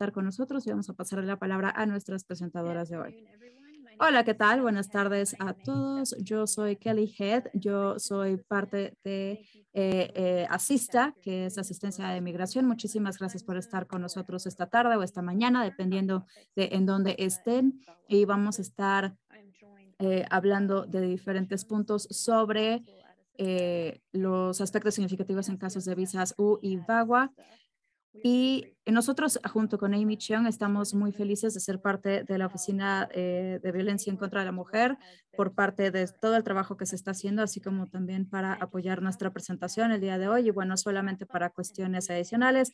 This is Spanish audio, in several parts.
estar con nosotros y vamos a pasarle la palabra a nuestras presentadoras de hoy. Hola, ¿qué tal? Buenas tardes a todos. Yo soy Kelly Head. Yo soy parte de Asista, que es asistencia de migración. Muchísimas gracias por estar con nosotros esta tarde o esta mañana, dependiendo de en dónde estén. Y vamos a estar hablando de diferentes puntos sobre los aspectos significativos en casos de visas U y VAWA. Y nosotros, junto con Amy Cheong, estamos muy felices de ser parte de la Oficina de Violencia en contra de la Mujer por parte de todo el trabajo que se está haciendo, así como también para apoyar nuestra presentación el día de hoy. Y bueno, solamente para cuestiones adicionales,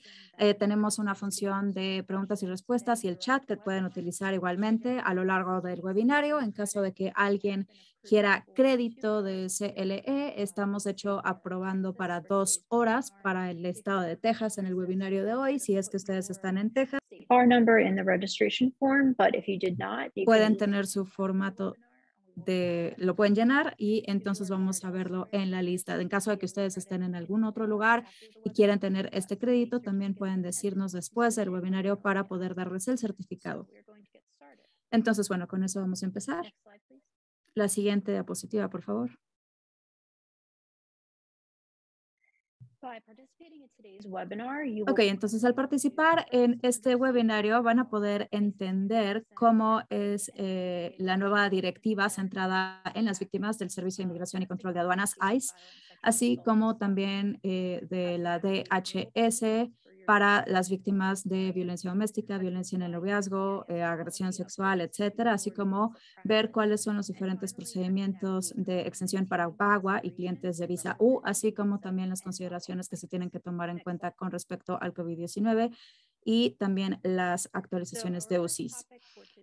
tenemos una función de preguntas y respuestas y el chat que pueden utilizar igualmente a lo largo del webinario. En caso de que alguien quiera crédito de CLE, estamos de hecho aprobando para 2 horas para el estado de Texas en el webinario de hoy. Si es que ustedes están en Texas, pueden tener su formato lo pueden llenar y entonces vamos a verlo en la lista. En caso de que ustedes estén en algún otro lugar y quieran tener este crédito, también pueden decirnos después del webinario para poder darles el certificado. Entonces, bueno, con eso vamos a empezar. La siguiente diapositiva, por favor. Ok, entonces al participar en este webinario van a poder entender cómo es la nueva directiva centrada en las víctimas del Servicio de Inmigración y Control de Aduanas, ICE, así como también de la DHS para las víctimas de violencia doméstica, violencia en el noviazgo, agresión sexual, etcétera, así como ver cuáles son los diferentes procedimientos de extensión para VAWA y clientes de visa U, así como también las consideraciones que se tienen que tomar en cuenta con respecto al COVID-19 y también las actualizaciones de UCIS.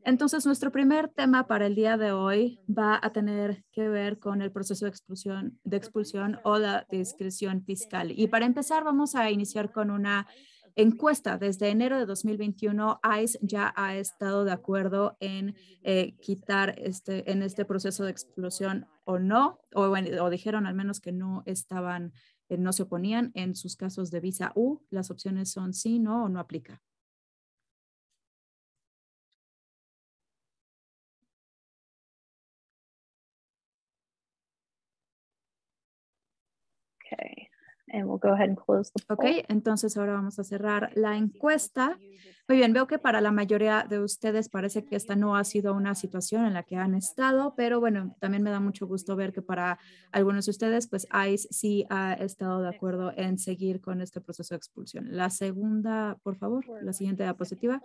Entonces, nuestro primer tema para el día de hoy va a tener que ver con el proceso de expulsión o la discreción fiscal. Y para empezar, vamos a iniciar con una encuesta. Desde enero de 2021, ICE ya ha estado de acuerdo en quitar en este proceso de expulsión o no, o dijeron al menos que no estaban, no se oponían en sus casos de visa U. Las opciones son sí, no o no aplica. Okay, and we'll go ahead and close the poll. Ok, entonces ahora vamos a cerrar la encuesta. Muy bien, veo que para la mayoría de ustedes parece que esta no ha sido una situación en la que han estado, pero bueno, también me da mucho gusto ver que para algunos de ustedes, pues ICE sí ha estado de acuerdo en seguir con este proceso de expulsión. La segunda, por favor, la siguiente diapositiva.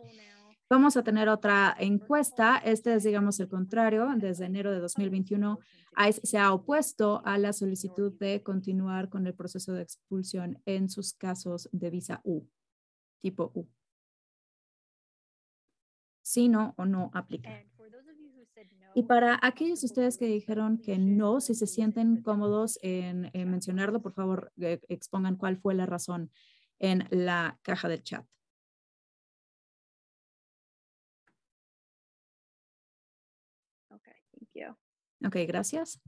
Vamos a tener otra encuesta. Este es, digamos, el contrario. Desde enero de 2021, ICE se ha opuesto a la solicitud de continuar con el proceso de expulsión en sus casos de visa U, tipo U. Sí, no o no aplica. Y para aquellos de ustedes que dijeron que no, si se sienten cómodos en mencionarlo, por favor, expongan cuál fue la razón en la caja del chat. Okay, thank you. Ok, gracias.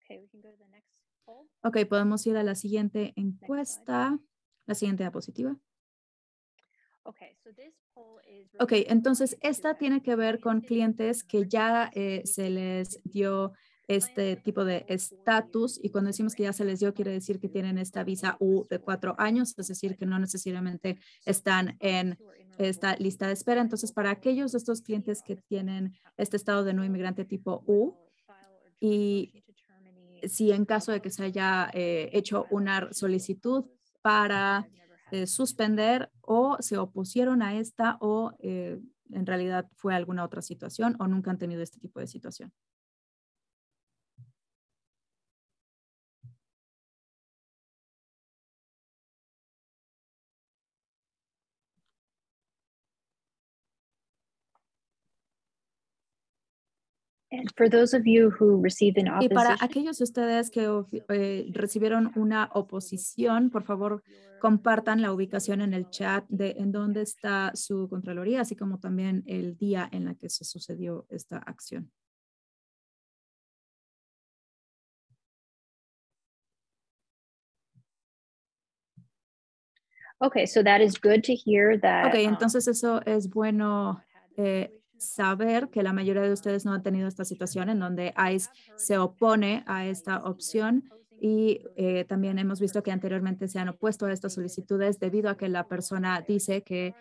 Okay, we can go to the next poll. Ok, podemos ir a la siguiente encuesta. La siguiente diapositiva. Ok, entonces esta tiene que ver con clientes que ya se les dio este tipo de estatus, y cuando decimos que ya se les dio, quiere decir que tienen esta visa U de 4 años, es decir, que no necesariamente están en esta lista de espera. Entonces, para aquellos de estos clientes que tienen este estado de no inmigrante tipo U, y si en caso de que se haya hecho una solicitud para suspender, o se opusieron a esta, o en realidad fue alguna otra situación, o nunca han tenido este tipo de situación. And for those of you who received an Y para opposition, aquellos de ustedes que recibieron una oposición, por favor, compartan la ubicación en el chat de en dónde está su Contraloría, así como también el día en la que se sucedió esta acción. Okay, so that is good to hear that. Ok, entonces eso es bueno saber que la mayoría de ustedes no han tenido esta situación en donde ICE se opone a esta opción y también hemos visto que anteriormente se han opuesto a estas solicitudes debido a que la persona dice que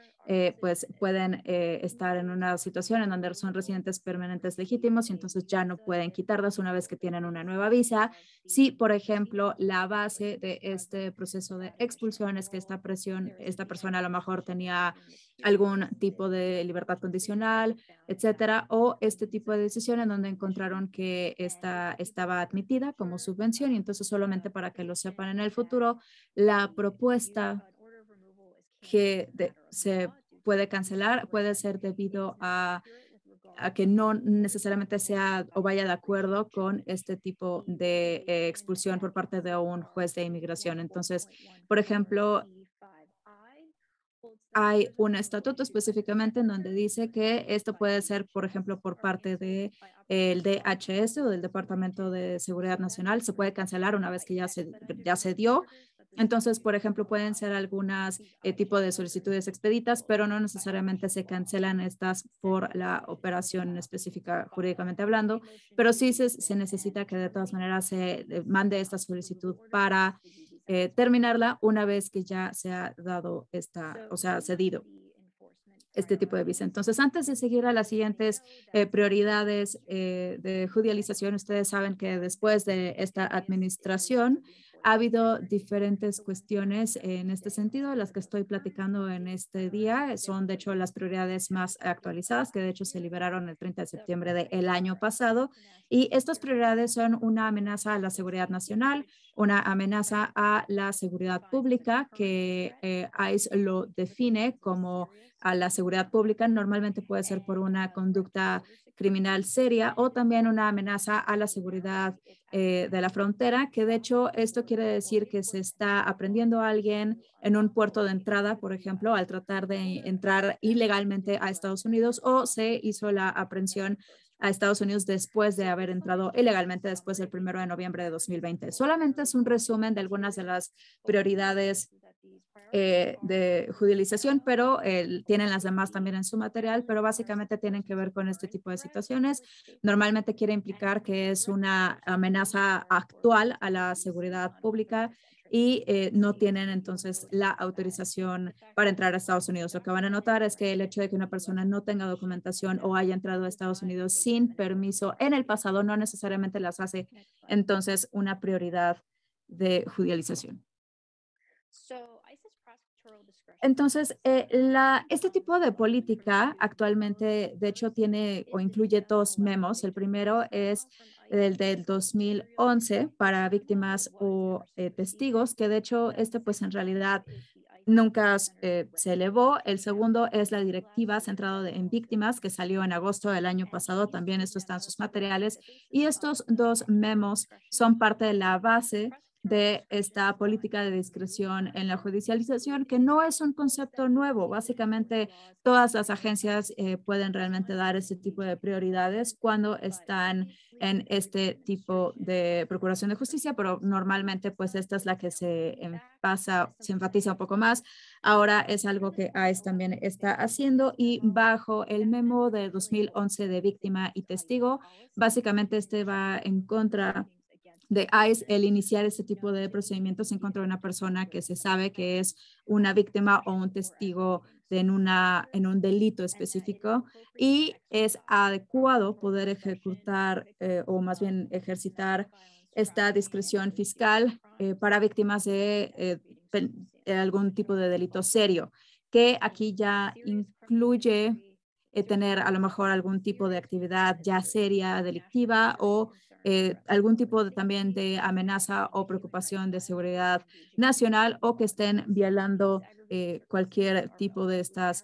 pues pueden estar en una situación en donde son residentes permanentes legítimos y entonces ya no pueden quitarlas una vez que tienen una nueva visa. Si, por ejemplo, la base de este proceso de expulsión es que esta persona a lo mejor tenía algún tipo de libertad condicional, etcétera, o este tipo de decisión en donde encontraron que estaba admitida como subvención y entonces solamente para que lo sepan en el futuro, la propuesta se puede cancelar puede ser debido a que no necesariamente sea o vaya de acuerdo con este tipo de expulsión por parte de un juez de inmigración. Entonces, por ejemplo, hay un estatuto específicamente en donde dice que esto puede ser, por ejemplo, por parte de el DHS o del Departamento de Seguridad Nacional, se puede cancelar una vez que ya se dio. Entonces, por ejemplo, pueden ser algunas tipo de solicitudes expeditas, pero no necesariamente se cancelan estas por la operación específica jurídicamente hablando, pero sí se necesita que de todas maneras se mande esta solicitud para terminarla una vez que ya se ha dado o sea, cedido este tipo de visa. Entonces, antes de seguir a las siguientes prioridades de judicialización, ustedes saben que después de esta administración ha habido diferentes cuestiones en este sentido. Las que estoy platicando en este día son, de hecho, las prioridades más actualizadas, que de hecho se liberaron el 30 de septiembre del año pasado. Y estas prioridades son una amenaza a la seguridad nacional, una amenaza a la seguridad pública, que ICE lo define como a la seguridad pública. Normalmente puede ser por una conducta criminal seria o también una amenaza a la seguridad de la frontera, que de hecho esto quiere decir que se está aprendiendo a alguien en un puerto de entrada, por ejemplo, al tratar de entrar ilegalmente a Estados Unidos o se hizo la aprehensión a Estados Unidos después de haber entrado ilegalmente después del 1 de noviembre de 2020. Solamente es un resumen de algunas de las prioridades de judicialización, pero tienen las demás también en su material, pero básicamente tienen que ver con este tipo de situaciones. Normalmente quiere implicar que es una amenaza actual a la seguridad pública y no tienen entonces la autorización para entrar a Estados Unidos. Lo que van a notar es que el hecho de que una persona no tenga documentación o haya entrado a Estados Unidos sin permiso en el pasado no necesariamente las hace entonces una prioridad de judicialización. Entonces, este tipo de política actualmente, de hecho, tiene o incluye dos memos. El primero es el del 2011 para víctimas o testigos, que de hecho, pues en realidad nunca se elevó. El segundo es la directiva centrada en víctimas que salió en agosto del año pasado. También esto está en sus materiales. Y estos dos memos son parte de la base de esta política de discreción en la judicialización, que no es un concepto nuevo. Básicamente, todas las agencias pueden realmente dar ese tipo de prioridades cuando están en este tipo de procuración de justicia, pero normalmente pues esta es la que se enfatiza un poco más. Ahora es algo que ICE también está haciendo y bajo el memo de 2011 de víctima y testigo, básicamente este va en contra de ICE el iniciar este tipo de procedimientos en contra de una persona que se sabe que es una víctima o un testigo en un delito específico y es adecuado poder ejecutar o más bien ejercitar esta discreción fiscal para víctimas de algún tipo de delito serio, que aquí ya incluye tener a lo mejor algún tipo de actividad ya seria, delictiva o algún tipo también de amenaza o preocupación de seguridad nacional o que estén violando cualquier tipo de estas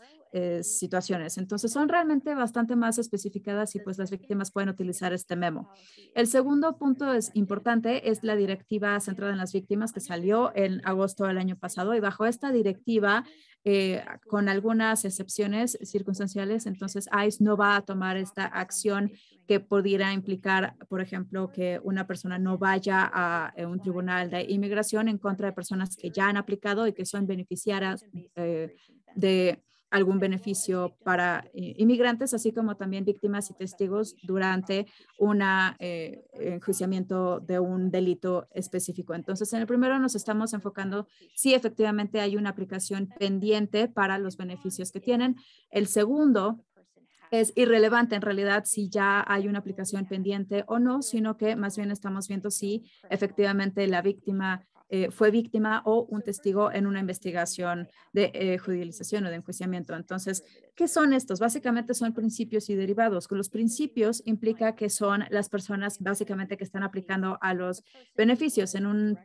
situaciones. Entonces son realmente bastante más especificadas y pues las víctimas pueden utilizar este memo. El segundo punto es importante, es la directiva centrada en las víctimas que salió en agosto del año pasado y bajo esta directiva con algunas excepciones circunstanciales, entonces ICE no va a tomar esta acción que pudiera implicar, por ejemplo, que una persona no vaya a un tribunal de inmigración en contra de personas que ya han aplicado y que son víctimas de algún beneficio para inmigrantes, así como también víctimas y testigos durante un enjuiciamiento de un delito específico. Entonces, en el primero nos estamos enfocando si efectivamente hay una aplicación pendiente para los beneficios que tienen. El segundo es irrelevante en realidad si ya hay una aplicación pendiente o no, sino que más bien estamos viendo si efectivamente la víctima fue víctima o un testigo en una investigación de judicialización o de enjuiciamiento. Entonces, ¿qué son estos? Básicamente son principios y derivados. Con los principios implica que son las personas básicamente que están aplicando a los beneficios. En un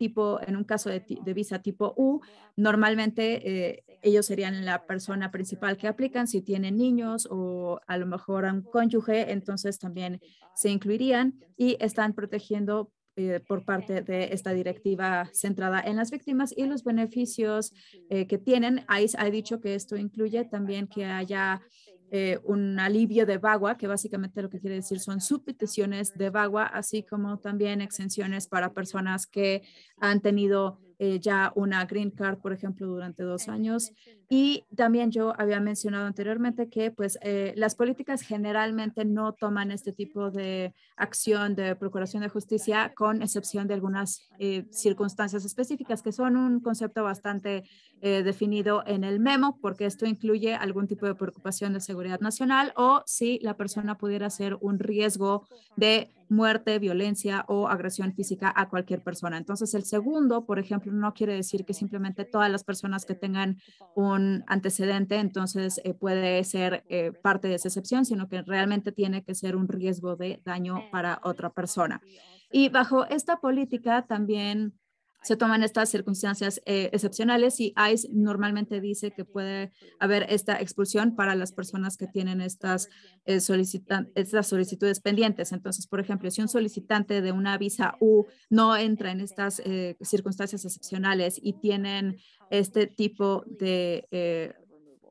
caso de visa tipo U, normalmente ellos serían la persona principal que aplican. Si tienen niños o a lo mejor a un cónyuge, entonces también se incluirían y están protegiendo por parte de esta directiva centrada en las víctimas y los beneficios que tienen. ICE ha dicho que esto incluye también que haya un alivio de VAWA, que básicamente lo que quiere decir son subpeticiones de VAWA, así como también exenciones para personas que han tenido ya una green card, por ejemplo, durante 2 años. Y también yo había mencionado anteriormente que pues las políticas generalmente no toman este tipo de acción de procuración de justicia, con excepción de algunas circunstancias específicas que son un concepto bastante definido en el memo, porque esto incluye algún tipo de preocupación de seguridad nacional o si la persona pudiera ser un riesgo de muerte, violencia o agresión física a cualquier persona. Entonces, el segundo, por ejemplo, no quiere decir que simplemente todas las personas que tengan un antecedente, entonces puede ser parte de esa excepción, sino que realmente tiene que ser un riesgo de daño para otra persona. Y bajo esta política también se toman estas circunstancias excepcionales y ICE normalmente dice que puede haber esta expulsión para las personas que tienen estas solicitudes pendientes. Entonces, por ejemplo, si un solicitante de una visa U no entra en estas circunstancias excepcionales y tienen este tipo de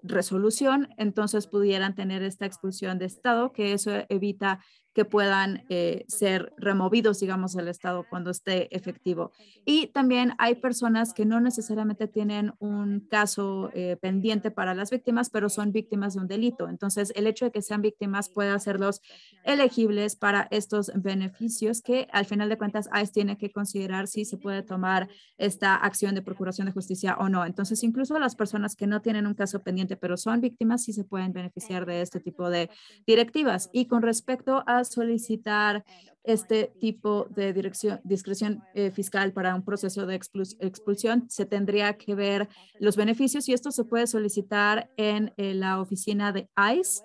resolución, entonces pudieran tener esta expulsión de Estado, que eso evita que puedan ser removidos, digamos, del Estado cuando esté efectivo. Y también hay personas que no necesariamente tienen un caso pendiente para las víctimas, pero son víctimas de un delito. Entonces, el hecho de que sean víctimas puede hacerlos elegibles para estos beneficios que, al final de cuentas, ICE tiene que considerar si se puede tomar esta acción de procuración de justicia o no. Entonces, incluso las personas que no tienen un caso pendiente, pero son víctimas, sí se pueden beneficiar de este tipo de directivas. Y con respecto a solicitar este tipo de discreción fiscal para un proceso de expulsión, se tendría que ver los beneficios y esto se puede solicitar en la oficina de ICE.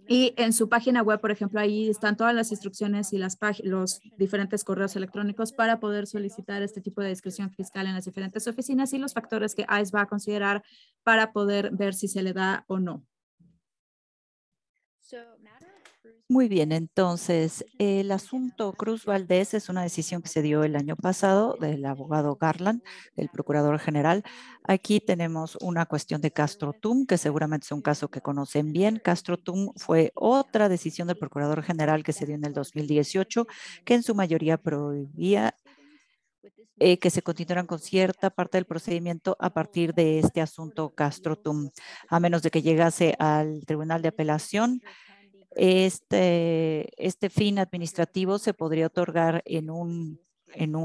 Y en su página web, por ejemplo, ahí están todas las instrucciones y los diferentes correos electrónicos para poder solicitar este tipo de discreción fiscal en las diferentes oficinas y los factores que ICE va a considerar para poder ver si se le da o no. Muy bien, entonces el asunto Cruz Valdez es una decisión que se dio el año pasado del abogado Garland, el procurador general. Aquí tenemos una cuestión de Castro Tum, que seguramente es un caso que conocen bien. Castro Tum fue otra decisión del procurador general que se dio en el 2018, que en su mayoría prohibía que se continuaran con cierta parte del procedimiento a partir de este asunto Castro Tum, a menos de que llegase al Tribunal de Apelación. Este fin administrativo se podría otorgar en un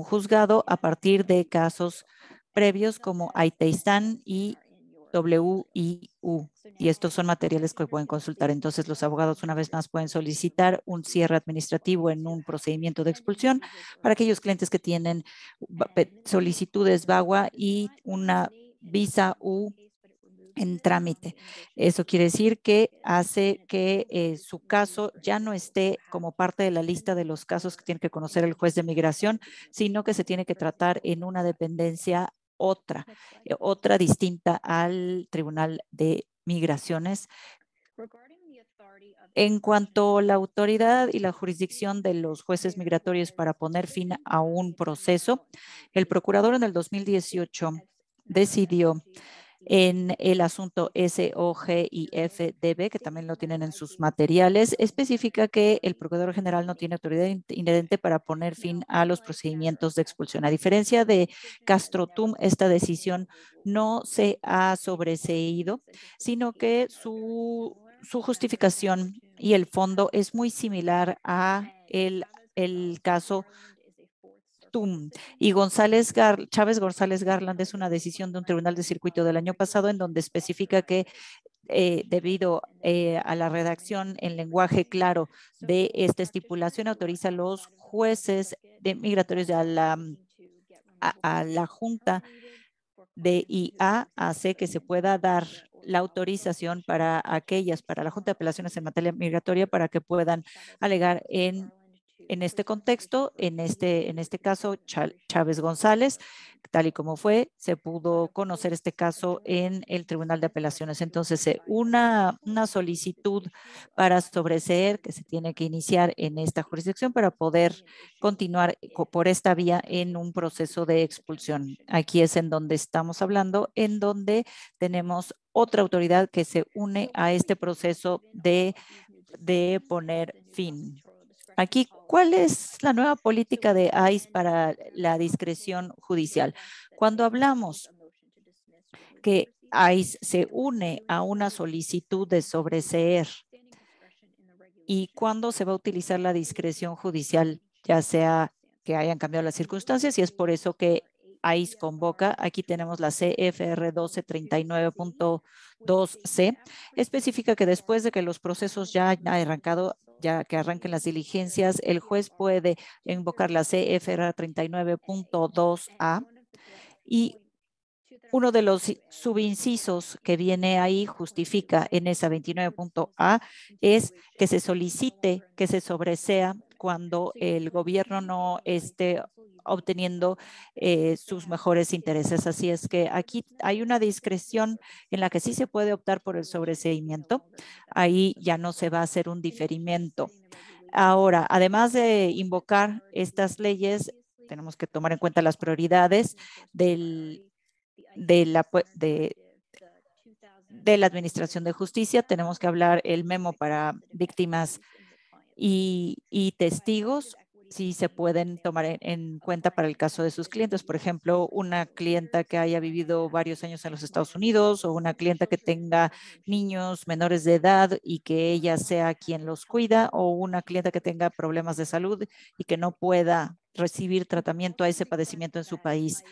juzgado a partir de casos previos como Aiteistán y WIU. Y estos son materiales que pueden consultar. Entonces, los abogados una vez más pueden solicitar un cierre administrativo en un procedimiento de expulsión para aquellos clientes que tienen solicitudes VAWA y una visa U en trámite. Eso quiere decir que hace que su caso ya no esté como parte de la lista de los casos que tiene que conocer el juez de migración, sino que se tiene que tratar en una dependencia otra distinta al Tribunal de Migraciones. En cuanto a la autoridad y la jurisdicción de los jueces migratorios para poner fin a un proceso, el procurador en el 2018 decidió En el asunto SOG y FDB, que también lo tienen en sus materiales, especifica que el Procurador General no tiene autoridad inherente para poner fin a los procedimientos de expulsión. A diferencia de Castro-Tum, esta decisión no se ha sobreseído, sino que su justificación y el fondo es muy similar a el caso Tum. Y Chávez González Garland es una decisión de un tribunal de circuito del año pasado en donde especifica que debido a la redacción en lenguaje claro de esta estipulación, autoriza a los jueces de migratorios a la Junta de IA hace que se pueda dar la autorización para la Junta de Apelaciones en materia migratoria para que puedan alegar en este contexto, en este caso, Chávez González, tal y como fue, se pudo conocer este caso en el Tribunal de Apelaciones. Entonces, una solicitud para sobreseer que se tiene que iniciar en esta jurisdicción para poder continuar por esta vía en un proceso de expulsión. Aquí es en donde estamos hablando, en donde tenemos otra autoridad que se une a este proceso de poner fin. Aquí, ¿cuál es la nueva política de ICE para la discreción judicial? Cuando hablamos que ICE se une a una solicitud de sobreseer y cuándo se va a utilizar la discreción judicial, ya sea que hayan cambiado las circunstancias, y es por eso que ICE convoca, aquí tenemos la CFR 1239.2C, especifica que después de que los procesos ya han arrancado, ya que arranquen las diligencias, el juez puede invocar la CFR 39.2A y uno de los subincisos que viene ahí justifica en esa 29.A es que se solicite que se sobresea cuando el gobierno no esté obteniendo sus mejores intereses. Así es que aquí hay una discreción en la que sí se puede optar por el sobreseimiento. Ahí ya no se va a hacer un diferimiento. Ahora, además de invocar estas leyes, tenemos que tomar en cuenta las prioridades de la Administración de Justicia. Tenemos que hablar el memo para víctimas y testigos, si se pueden tomar en cuenta para el caso de sus clientes. Por ejemplo, una clienta que haya vivido varios años en los Estados Unidos o una clienta que tenga niños menores de edad y que ella sea quien los cuida, o una clienta que tenga problemas de salud y que no pueda recibir tratamiento a ese padecimiento en su país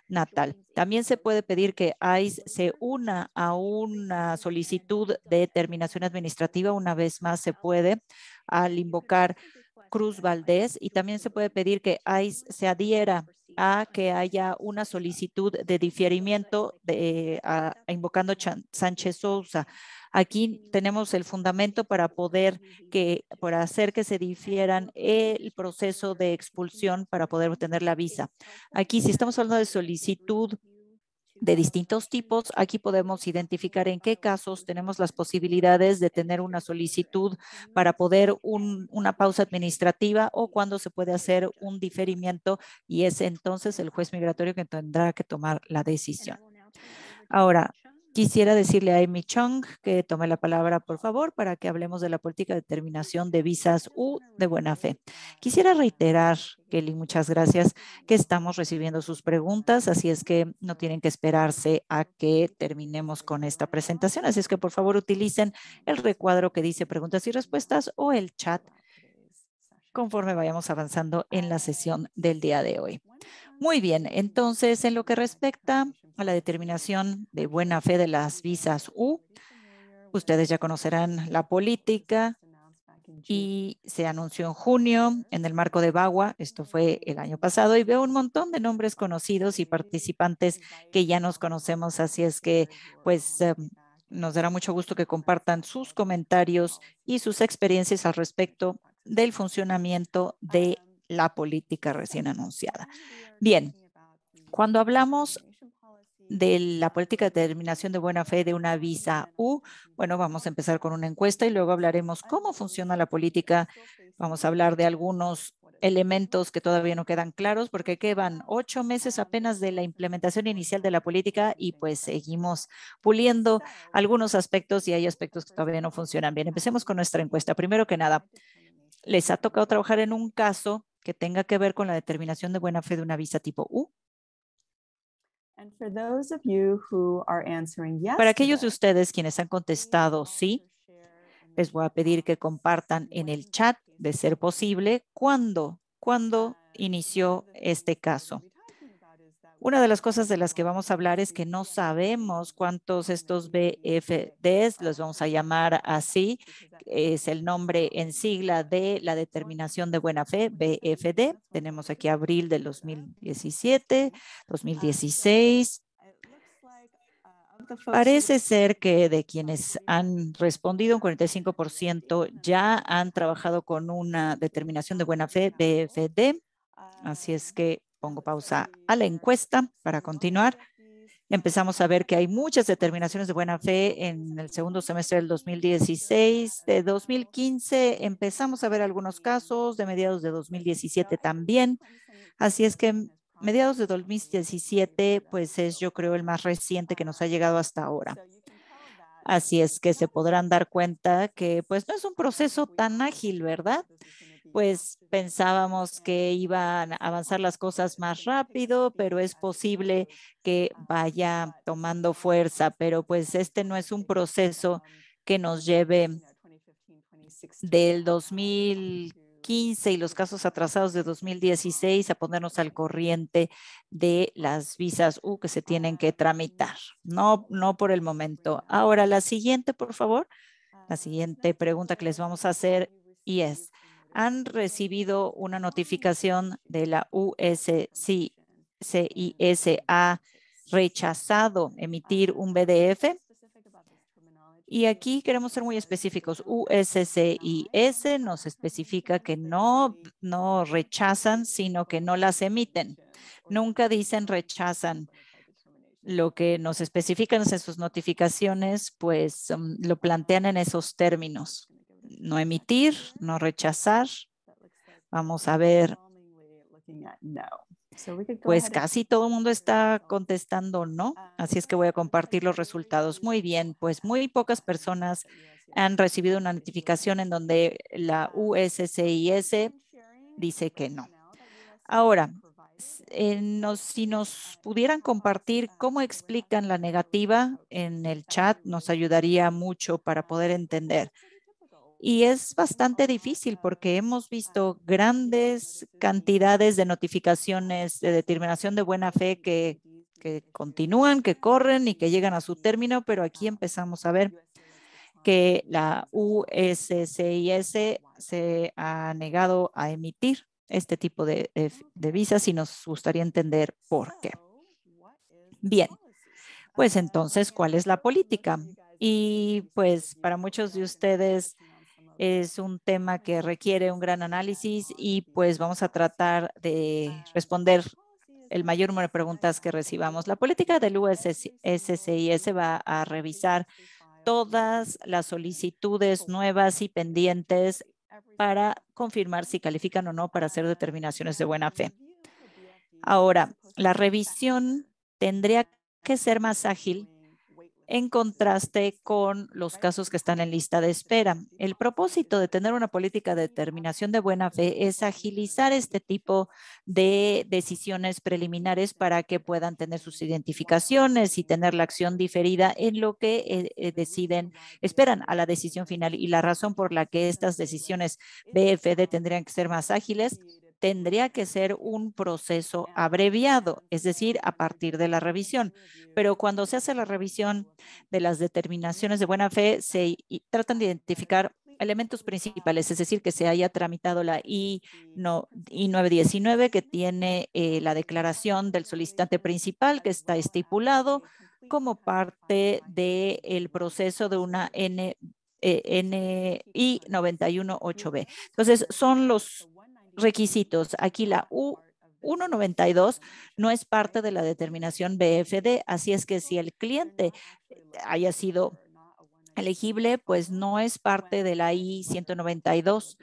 natal. También se puede pedir que ICE se una a una solicitud de terminación administrativa. Una vez más se puede al invocar Cruz Valdés, y también se puede pedir que ICE se adhiera a que haya una solicitud de diferimiento invocando Sánchez Sousa. Aquí tenemos el fundamento para hacer que se difieran el proceso de expulsión para poder obtener la visa. Aquí, si estamos hablando de solicitud de distintos tipos, aquí podemos identificar en qué casos tenemos las posibilidades de tener una solicitud para poder una pausa administrativa, o cuando se puede hacer un diferimiento, y es entonces el juez migratorio que tendrá que tomar la decisión. Ahora, quisiera decirle a Amy Chung que tome la palabra, por favor, para que hablemos de la política de terminación de visas U de buena fe. Quisiera reiterar, Kelly, muchas gracias, que estamos recibiendo sus preguntas, así es que no tienen que esperarse a que terminemos con esta presentación. Así es que, por favor, utilicen el recuadro que dice preguntas y respuestas o el chat conforme vayamos avanzando en la sesión del día de hoy. Muy bien, entonces, en lo que respecta a la determinación de buena fe de las visas U, ustedes ya conocerán la política y se anunció en junio en el marco de VAWA. Esto fue el año pasado, y veo un montón de nombres conocidos y participantes que ya nos conocemos, así es que pues nos dará mucho gusto que compartan sus comentarios y sus experiencias al respecto del funcionamiento de la política recién anunciada. Bien, cuando hablamos de la política de determinación de buena fe de una visa U, bueno, vamos a empezar con una encuesta y luego hablaremos cómo funciona la política. Vamos a hablar de algunos elementos que todavía no quedan claros porque quedan 8 meses apenas de la implementación inicial de la política y pues seguimos puliendo algunos aspectos y hay aspectos que todavía no funcionan bien. Empecemos con nuestra encuesta. Primero que nada, ¿les ha tocado trabajar en un caso que tenga que ver con la determinación de buena fe de una visa tipo U? Para aquellos de ustedes quienes han contestado sí, les voy a pedir que compartan en el chat, de ser posible, cuándo inició este caso. Una de las cosas de las que vamos a hablar es que no sabemos cuántos estos BFDs, los vamos a llamar así, es el nombre en sigla de la determinación de buena fe, BFD. Tenemos aquí abril del 2017, 2016. Parece ser que de quienes han respondido, un 45% ya han trabajado con una determinación de buena fe, BFD. Así es que pongo pausa a la encuesta para continuar. Empezamos a ver que hay muchas determinaciones de buena fe en el segundo semestre del 2016. De 2015 empezamos a ver algunos casos, de mediados de 2017 también. Así es que mediados de 2017, pues es yo creo el más reciente que nos ha llegado hasta ahora. Así es que se podrán dar cuenta que pues no es un proceso tan ágil, ¿verdad? Pues pensábamos que iban a avanzar las cosas más rápido, pero es posible que vaya tomando fuerza, pero pues este no es un proceso que nos lleve del 2015 y los casos atrasados de 2016 a ponernos al corriente de las visas U que se tienen que tramitar. No por el momento. Ahora, la siguiente, por favor. La siguiente pregunta que les vamos a hacer y es, ¿han recibido una notificación de la USCIS ha rechazado emitir un BDF? Y aquí queremos ser muy específicos. USCIS nos especifica que no rechazan, sino que no las emiten. Nunca dicen rechazan. Lo que nos especifican en sus notificaciones, pues lo plantean en esos términos. No emitir, no rechazar. Vamos a ver. Pues casi todo el mundo está contestando no, así es que voy a compartir los resultados. Muy bien, pues muy pocas personas han recibido una notificación en donde la USCIS dice que no. Ahora, si nos pudieran compartir cómo explican la negativa en el chat, nos ayudaría mucho para poder entender. Y es bastante difícil porque hemos visto grandes cantidades de notificaciones de determinación de buena fe que continúan, que corren y que llegan a su término, pero aquí empezamos a ver que la USCIS se ha negado a emitir este tipo de visas y nos gustaría entender por qué. Bien, pues entonces, ¿cuál es la política? Y pues para muchos de ustedes es un tema que requiere un gran análisis y pues vamos a tratar de responder el mayor número de preguntas que recibamos. La política del USCIS va a revisar todas las solicitudes nuevas y pendientes para confirmar si califican o no para hacer determinaciones de buena fe. Ahora, la revisión tendría que ser más ágil en contraste con los casos que están en lista de espera. El propósito de tener una política de determinación de buena fe es agilizar este tipo de decisiones preliminares para que puedan tener sus identificaciones y tener la acción diferida en lo que esperan a la decisión final. Y la razón por la que estas decisiones BFD tendrían que ser más ágiles tendría que ser un proceso abreviado, es decir, a partir de la revisión. Pero cuando se hace la revisión de las determinaciones de buena fe, se tratan de identificar elementos principales, es decir, que se haya tramitado la I-919, que tiene la declaración del solicitante principal, que está estipulado como parte del proceso de una NI-918B. Entonces, son los requisitos. Aquí la U192 no es parte de la determinación BFD, así es que si el cliente haya sido elegible, pues no es parte de la I-192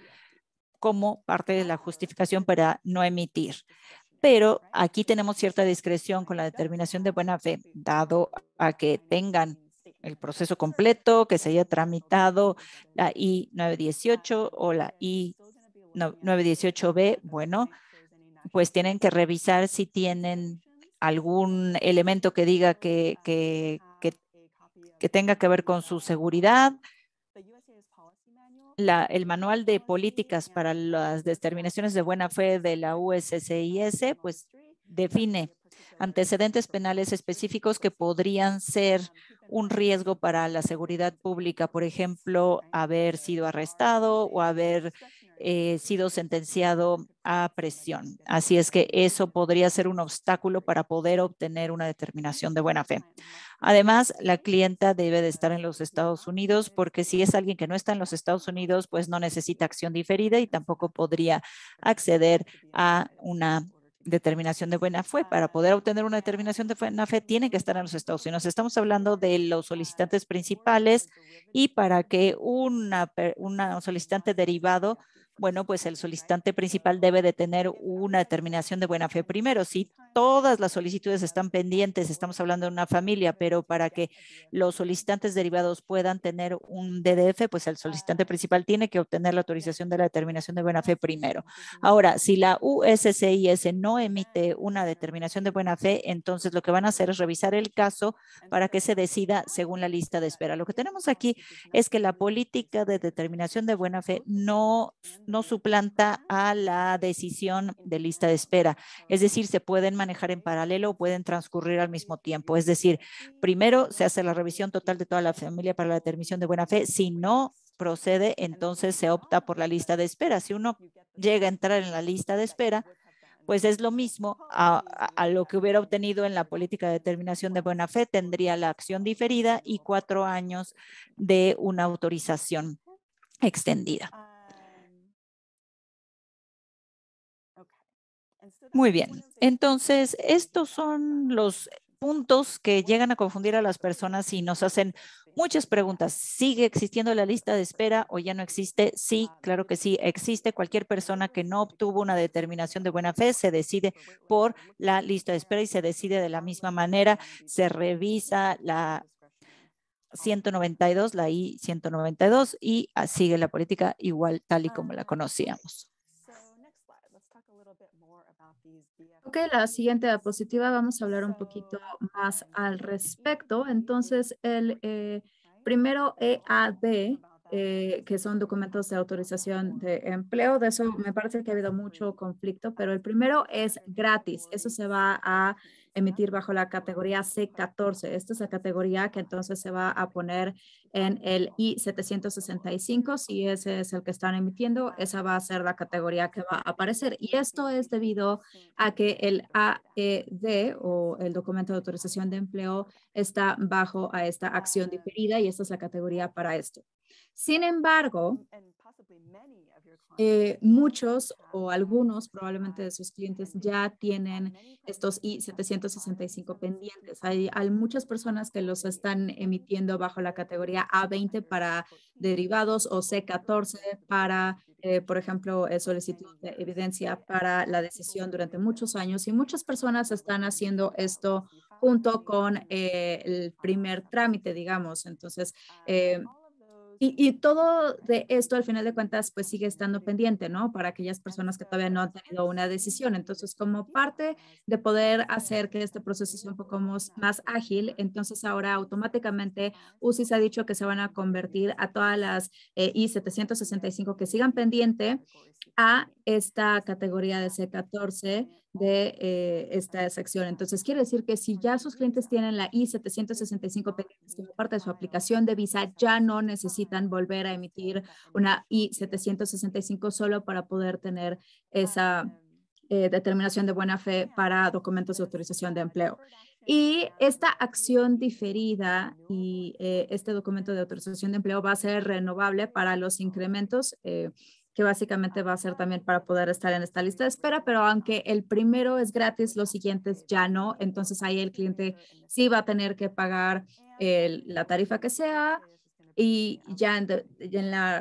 como parte de la justificación para no emitir. Pero aquí tenemos cierta discreción con la determinación de buena fe, dado a que tengan el proceso completo, que se haya tramitado la I-918 o la I-918B. Bueno, pues tienen que revisar si tienen algún elemento que diga que tenga que ver con su seguridad. El manual de políticas para las determinaciones de buena fe de la USCIS, pues define antecedentes penales específicos que podrían ser un riesgo para la seguridad pública, por ejemplo, haber sido arrestado o haber sido sentenciado a prisión. Así es que eso podría ser un obstáculo para poder obtener una determinación de buena fe. Además, la clienta debe de estar en los Estados Unidos, porque si es alguien que no está en los Estados Unidos, pues no necesita acción diferida y tampoco podría acceder a una determinación de buena fe. Para poder obtener una determinación de buena fe, tiene que estar en los Estados Unidos. Estamos hablando de los solicitantes principales, y para que una solicitante derivado, bueno, pues el solicitante principal debe de tener una determinación de buena fe primero. Si todas las solicitudes están pendientes, estamos hablando de una familia, pero para que los solicitantes derivados puedan tener un DDF, pues el solicitante principal tiene que obtener la autorización de la determinación de buena fe primero. Ahora, si la USCIS no emite una determinación de buena fe, entonces lo que van a hacer es revisar el caso para que se decida según la lista de espera. Lo que tenemos aquí es que la política de determinación de buena fe no suplanta a la decisión de lista de espera. Es decir, se pueden manejar en paralelo o pueden transcurrir al mismo tiempo. Es decir, primero se hace la revisión total de toda la familia para la determinación de buena fe. Si no procede, entonces se opta por la lista de espera. Si uno llega a entrar en la lista de espera, pues es lo mismo a lo que hubiera obtenido en la política de determinación de buena fe. Tendría la acción diferida y 4 años de una autorización extendida. Muy bien. Entonces, estos son los puntos que llegan a confundir a las personas y nos hacen muchas preguntas. ¿Sigue existiendo la lista de espera o ya no existe? Sí, claro que sí, existe. Cualquier persona que no obtuvo una determinación de buena fe se decide por la lista de espera y se decide de la misma manera. Se revisa la 192, la I-192, y sigue la política igual tal y como la conocíamos. Ok, la siguiente diapositiva vamos a hablar un poquito más al respecto. Entonces, el primero EAD, que son documentos de autorización de empleo, de eso me parece que ha habido mucho conflicto, pero el primero es gratis. Eso se va a emitir bajo la categoría C14. Esta es la categoría que entonces se va a poner en el I-765. Si ese es el que están emitiendo, esa va a ser la categoría que va a aparecer. Y esto es debido a que el AED o el documento de autorización de empleo está bajo a esta acción diferida y esta es la categoría para esto. Sin embargo, muchos o algunos probablemente de sus clientes ya tienen estos I-765 pendientes. Hay muchas personas que los están emitiendo bajo la categoría A20 para derivados o C14 para, por ejemplo, solicitud de evidencia para la decisión durante muchos años, y muchas personas están haciendo esto junto con el primer trámite, digamos. Entonces, y todo de esto, al final de cuentas, pues sigue estando pendiente, ¿no? Para aquellas personas que todavía no han tenido una decisión. Entonces, como parte de poder hacer que este proceso sea un poco más ágil, entonces ahora automáticamente UCIS ha dicho que se van a convertir a todas las I-765 que sigan pendiente a esta categoría de C14 de esta sección. Entonces, quiere decir que si ya sus clientes tienen la I-765 pendientes como parte de su aplicación de visa, ya no necesitan volver a emitir una I-765 solo para poder tener esa determinación de buena fe para documentos de autorización de empleo. Y esta acción diferida y este documento de autorización de empleo va a ser renovable para los incrementos, que básicamente va a ser también para poder estar en esta lista de espera, pero aunque el primero es gratis, los siguientes ya no. Entonces ahí el cliente sí va a tener que pagar la tarifa que sea, y ya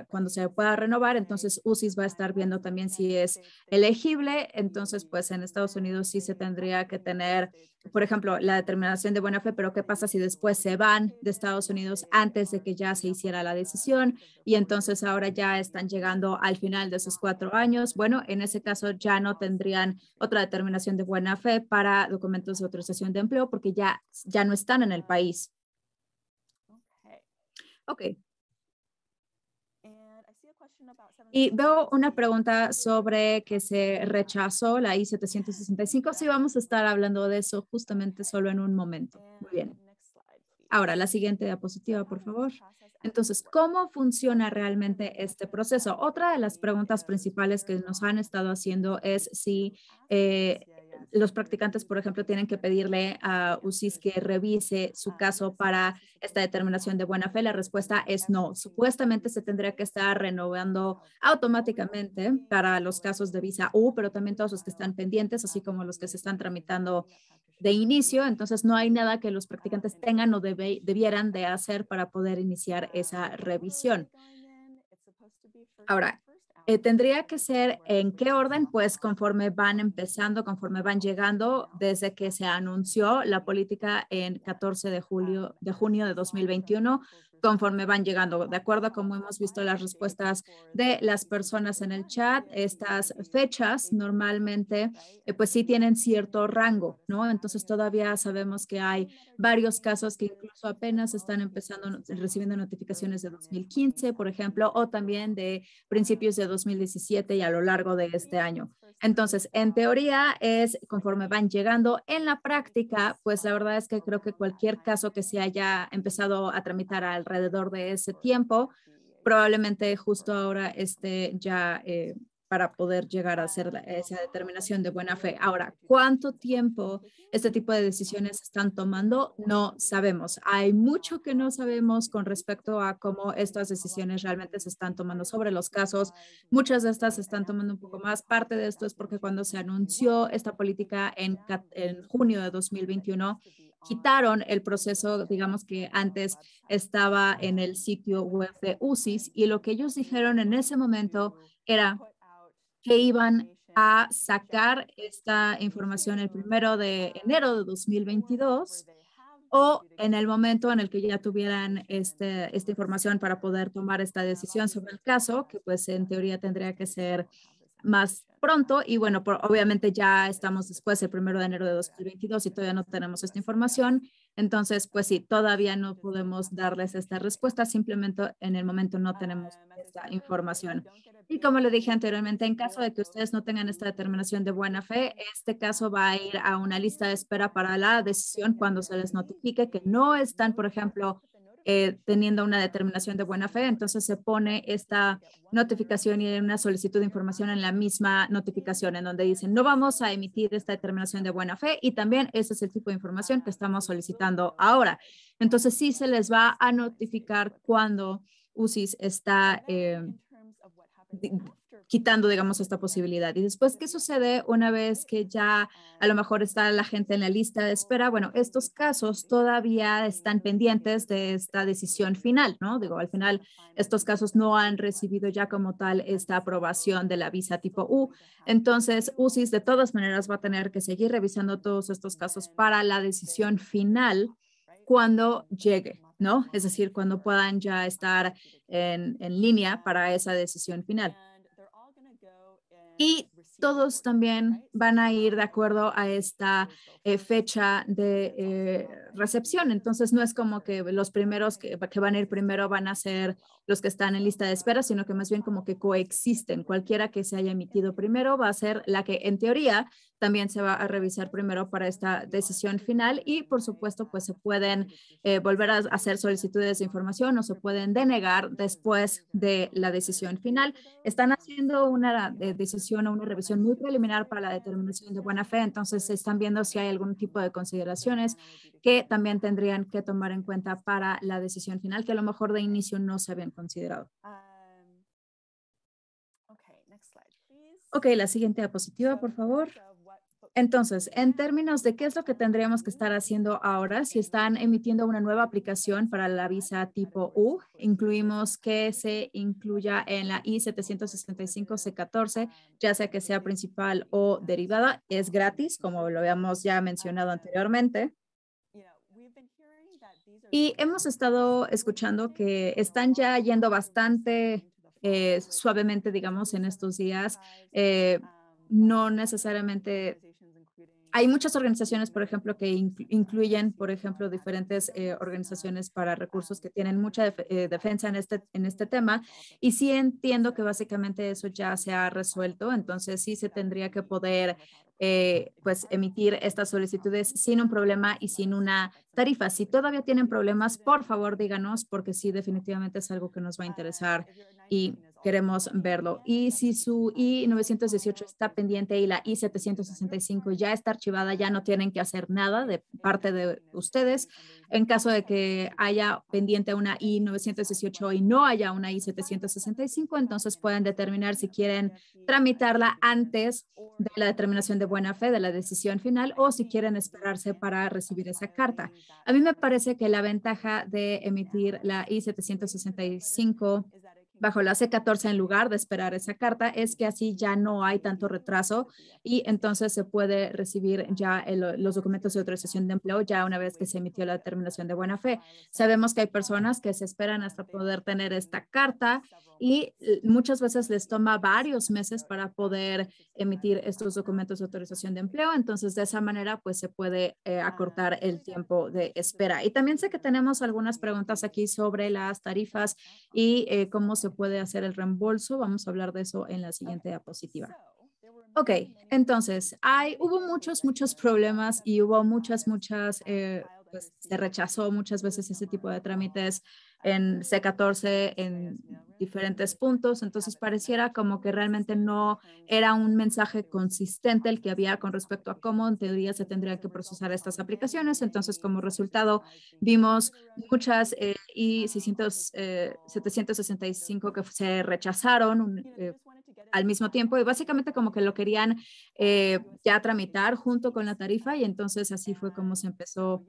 cuando se pueda renovar, entonces UCIS va a estar viendo también si es elegible. Entonces, pues en Estados Unidos sí se tendría que tener, por ejemplo, la determinación de buena fe, pero ¿qué pasa si después se van de Estados Unidos antes de que ya se hiciera la decisión? Y entonces ahora ya están llegando al final de esos 4 años. Bueno, en ese caso ya no tendrían otra determinación de buena fe para documentos de autorización de empleo porque ya no están en el país. Ok. Y veo una pregunta sobre que se rechazó la I-765. Sí, vamos a estar hablando de eso justamente solo en un momento. Muy bien. Ahora, la siguiente diapositiva, por favor. Entonces, ¿cómo funciona realmente este proceso? Otra de las preguntas principales que nos han estado haciendo es si los practicantes, por ejemplo, tienen que pedirle a UCIS que revise su caso para esta determinación de buena fe. La respuesta es no. Supuestamente se tendría que estar renovando automáticamente para los casos de visa U, pero también todos los que están pendientes, así como los que se están tramitando de inicio. Entonces, no hay nada que los practicantes tengan o debieran de hacer para poder iniciar esa revisión. Ahora, tendría que ser en qué orden, pues conforme van empezando, conforme van llegando, desde que se anunció la política en 14 de junio de 2021, conforme van llegando. De acuerdo a cómo hemos visto las respuestas de las personas en el chat, estas fechas normalmente, pues sí tienen cierto rango, ¿no? Entonces todavía sabemos que hay varios casos que incluso apenas están empezando, recibiendo notificaciones de 2015, por ejemplo, o también de principios de 2017 y a lo largo de este año. Entonces, en teoría es conforme van llegando. En la práctica, pues la verdad es que creo que cualquier caso que se haya empezado a tramitar alrededor de ese tiempo, probablemente justo ahora esté ya para poder llegar a hacer esa determinación de buena fe. Ahora, ¿cuánto tiempo este tipo de decisiones están tomando? No sabemos. Hay mucho que no sabemos con respecto a cómo estas decisiones realmente se están tomando sobre los casos. Muchas de estas se están tomando un poco más. Parte de esto es porque cuando se anunció esta política en junio de 2021, quitaron el proceso, digamos que antes estaba en el sitio web de UCIS, y lo que ellos dijeron en ese momento era que iban a sacar esta información el 1 de enero de 2022 o en el momento en el que ya tuvieran esta información para poder tomar esta decisión sobre el caso, que pues en teoría tendría que ser más pronto. Y bueno, obviamente ya estamos después, el 1 de enero de 2022 y todavía no tenemos esta información. Entonces, pues sí, todavía no podemos darles esta respuesta, simplemente en el momento no tenemos esta información. Y como le dije anteriormente, en caso de que ustedes no tengan esta determinación de buena fe, este caso va a ir a una lista de espera para la decisión cuando se les notifique que no están, por ejemplo, teniendo una determinación de buena fe. Entonces se pone esta notificación y una solicitud de información en la misma notificación, en donde dicen no vamos a emitir esta determinación de buena fe, y también ese es el tipo de información que estamos solicitando ahora. Entonces sí se les va a notificar cuando UCIS está quitando, digamos, esta posibilidad. Y después, ¿qué sucede una vez que ya a lo mejor está la gente en la lista de espera? Bueno, estos casos todavía están pendientes de esta decisión final, ¿no? Digo, al final, estos casos no han recibido ya como tal esta aprobación de la visa tipo U. Entonces, UCIS de todas maneras va a tener que seguir revisando todos estos casos para la decisión final cuando llegue, ¿no? Es decir, cuando puedan ya estar en línea para esa decisión final. Y todos también van a ir de acuerdo a esta fecha de recepción. Entonces, no es como que los primeros que van a ir primero van a ser los que están en lista de espera, sino que más bien como que coexisten. Cualquiera que se haya emitido primero va a ser la que en teoría también se va a revisar primero para esta decisión final. Y por supuesto, pues se pueden volver a hacer solicitudes de información o se pueden denegar después de la decisión final. Están haciendo una decisión o una revisión muy preliminar para la determinación de buena fe, entonces se están viendo si hay algún tipo de consideraciones que también tendrían que tomar en cuenta para la decisión final, que a lo mejor de inicio no se habían considerado. Ok, la siguiente diapositiva, por favor. Entonces, en términos de qué es lo que tendríamos que estar haciendo ahora, si están emitiendo una nueva aplicación para la visa tipo U, incluimos que se incluya en la I-765-C14, ya sea que sea principal o derivada, es gratis, como lo habíamos ya mencionado anteriormente. Y hemos estado escuchando que están ya yendo bastante suavemente, digamos, en estos días. No necesariamente hay muchas organizaciones, por ejemplo, que incluyen, por ejemplo, diferentes organizaciones para recursos que tienen mucha defensa en este tema. Y sí entiendo que básicamente eso ya se ha resuelto. Entonces sí se tendría que poder pues emitir estas solicitudes sin un problema y sin una tarifa. Si todavía tienen problemas, por favor díganos, porque sí definitivamente es algo que nos va a interesar y queremos verlo. Y si su I-918 está pendiente y la I-765 ya está archivada, ya no tienen que hacer nada de parte de ustedes. En caso de que haya pendiente una I-918 y no haya una I-765, entonces pueden determinar si quieren tramitarla antes de la determinación de buena fe de la decisión final o si quieren esperarse para recibir esa carta. A mí me parece que la ventaja de emitir la I-765 bajo la C14 en lugar de esperar esa carta es que así ya no hay tanto retraso y entonces se puede recibir ya los documentos de autorización de empleo ya una vez que se emitió la determinación de buena fe. Sabemos que hay personas que se esperan hasta poder tener esta carta y muchas veces les toma varios meses para poder emitir estos documentos de autorización de empleo. Entonces, de esa manera, pues se puede acortar el tiempo de espera. Y también sé que tenemos algunas preguntas aquí sobre las tarifas y cómo se puede hacer el reembolso. Vamos a hablar de eso en la siguiente diapositiva. Ok, entonces, hubo muchos problemas y hubo muchas, pues se rechazó muchas veces ese tipo de trámites en C14 en diferentes puntos, entonces pareciera como que realmente no era un mensaje consistente el que había con respecto a cómo en teoría se tendrían que procesar estas aplicaciones, entonces como resultado vimos muchas I-600, 765 que se rechazaron al mismo tiempo y básicamente como que lo querían ya tramitar junto con la tarifa y entonces así fue como se empezó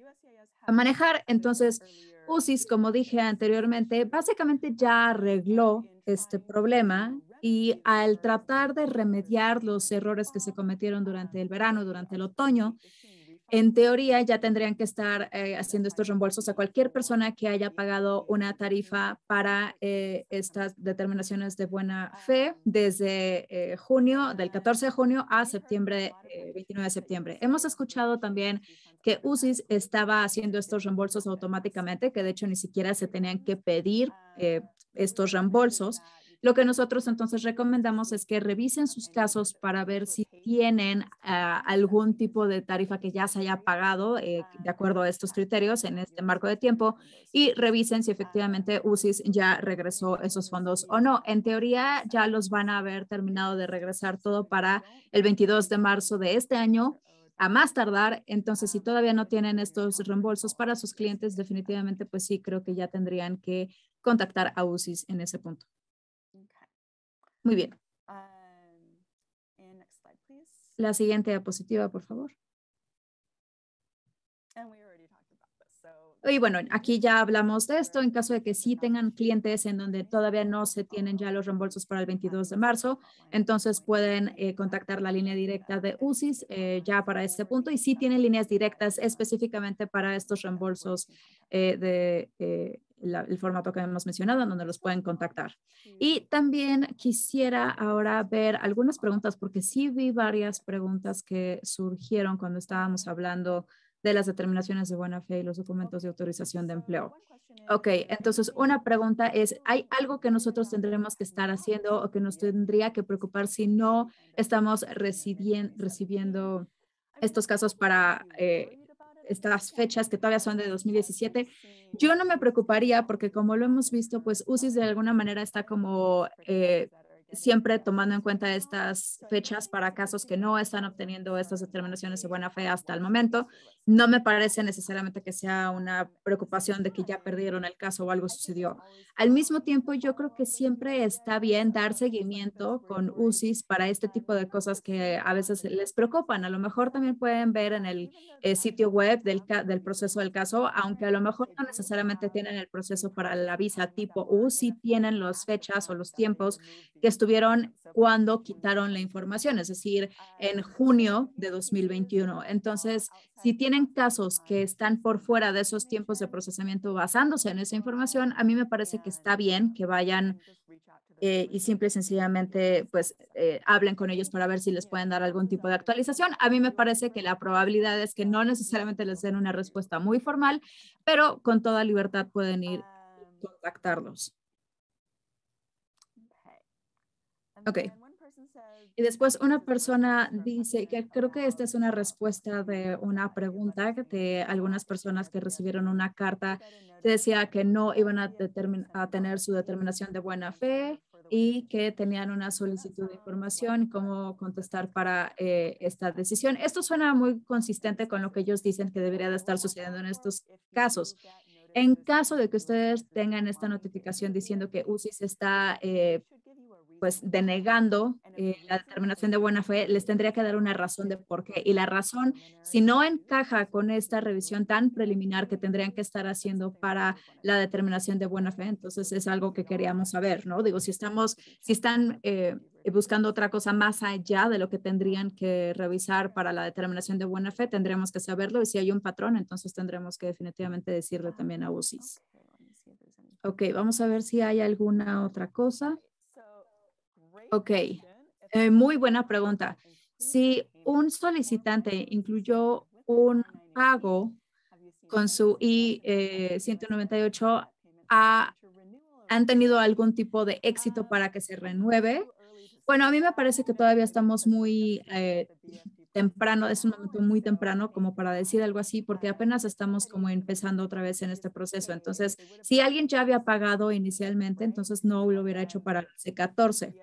a manejar. Entonces, UCIS, como dije anteriormente, básicamente ya arregló este problema y al tratar de remediar los errores que se cometieron durante el verano, durante el otoño, en teoría ya tendrían que estar haciendo estos reembolsos a cualquier persona que haya pagado una tarifa para estas determinaciones de buena fe desde junio, del 14 de junio a septiembre, 29 de septiembre. Hemos escuchado también que UCIS estaba haciendo estos reembolsos automáticamente, que de hecho ni siquiera se tenían que pedir estos reembolsos. Lo que nosotros entonces recomendamos es que revisen sus casos para ver si tienen algún tipo de tarifa que ya se haya pagado de acuerdo a estos criterios en este marco de tiempo y revisen si efectivamente UCIS ya regresó esos fondos o no. En teoría ya los van a haber terminado de regresar todo para el 22 de marzo de este año a más tardar. Entonces, si todavía no tienen estos reembolsos para sus clientes, definitivamente pues sí, creo que ya tendrían que contactar a UCIS en ese punto. Muy bien. La siguiente diapositiva, por favor. Y bueno, aquí ya hablamos de esto en caso de que sí tengan clientes en donde todavía no se tienen ya los reembolsos para el 22 de marzo, entonces pueden contactar la línea directa de UCIS ya para este punto y sí tienen líneas directas específicamente para estos reembolsos el formato que hemos mencionado, en donde los pueden contactar. Y también quisiera ahora ver algunas preguntas, porque sí vi varias preguntas que surgieron cuando estábamos hablando de las determinaciones de buena fe y los documentos de autorización de empleo. Ok, entonces una pregunta es, ¿hay algo que nosotros tendremos que estar haciendo o que nos tendría que preocupar si no estamos recibiendo estos casos para estas fechas que todavía son de 2017? Yo no me preocuparía porque como lo hemos visto, pues UCIS de alguna manera está como siempre tomando en cuenta estas fechas para casos que no están obteniendo estas determinaciones de buena fe hasta el momento. No me parece necesariamente que sea una preocupación de que ya perdieron el caso o algo sucedió. Al mismo tiempo, yo creo que siempre está bien dar seguimiento con UCIs para este tipo de cosas que a veces les preocupan. A lo mejor también pueden ver en el sitio web del proceso del caso, aunque a lo mejor no necesariamente tienen el proceso para la visa tipo U, sí tienen las fechas o los tiempos que estuvieron cuando quitaron la información, es decir, en junio de 2021. Entonces, si tienen casos que están por fuera de esos tiempos de procesamiento basándose en esa información, a mí me parece que está bien que vayan y simple y sencillamente pues hablen con ellos para ver si les pueden dar algún tipo de actualización. A mí me parece que la probabilidad es que no necesariamente les den una respuesta muy formal, pero con toda libertad pueden ir y contactarlos. Ok. Y después una persona dice que creo que esta es una respuesta de una pregunta de algunas personas que recibieron una carta que decía que no iban a tener su determinación de buena fe y que tenían una solicitud de información, cómo contestar para esta decisión. Esto suena muy consistente con lo que ellos dicen que debería de estar sucediendo en estos casos. En caso de que ustedes tengan esta notificación diciendo que UCIS está pues denegando la determinación de buena fe, les tendría que dar una razón de por qué. Y la razón, si no encaja con esta revisión tan preliminar que tendrían que estar haciendo para la determinación de buena fe, entonces es algo que queríamos saber, ¿no? Digo, si están buscando otra cosa más allá de lo que tendrían que revisar para la determinación de buena fe, tendremos que saberlo. Y si hay un patrón, entonces tendremos que definitivamente decirle también a UCIS. Ok, vamos a ver si hay alguna otra cosa. Ok, muy buena pregunta. Si un solicitante incluyó un pago con su I-198, ¿han tenido algún tipo de éxito para que se renueve? Bueno, a mí me parece que todavía estamos muy temprano, es un momento muy temprano como para decir algo así, porque apenas estamos como empezando otra vez en este proceso. Entonces, si alguien ya había pagado inicialmente, entonces no lo hubiera hecho para el C14.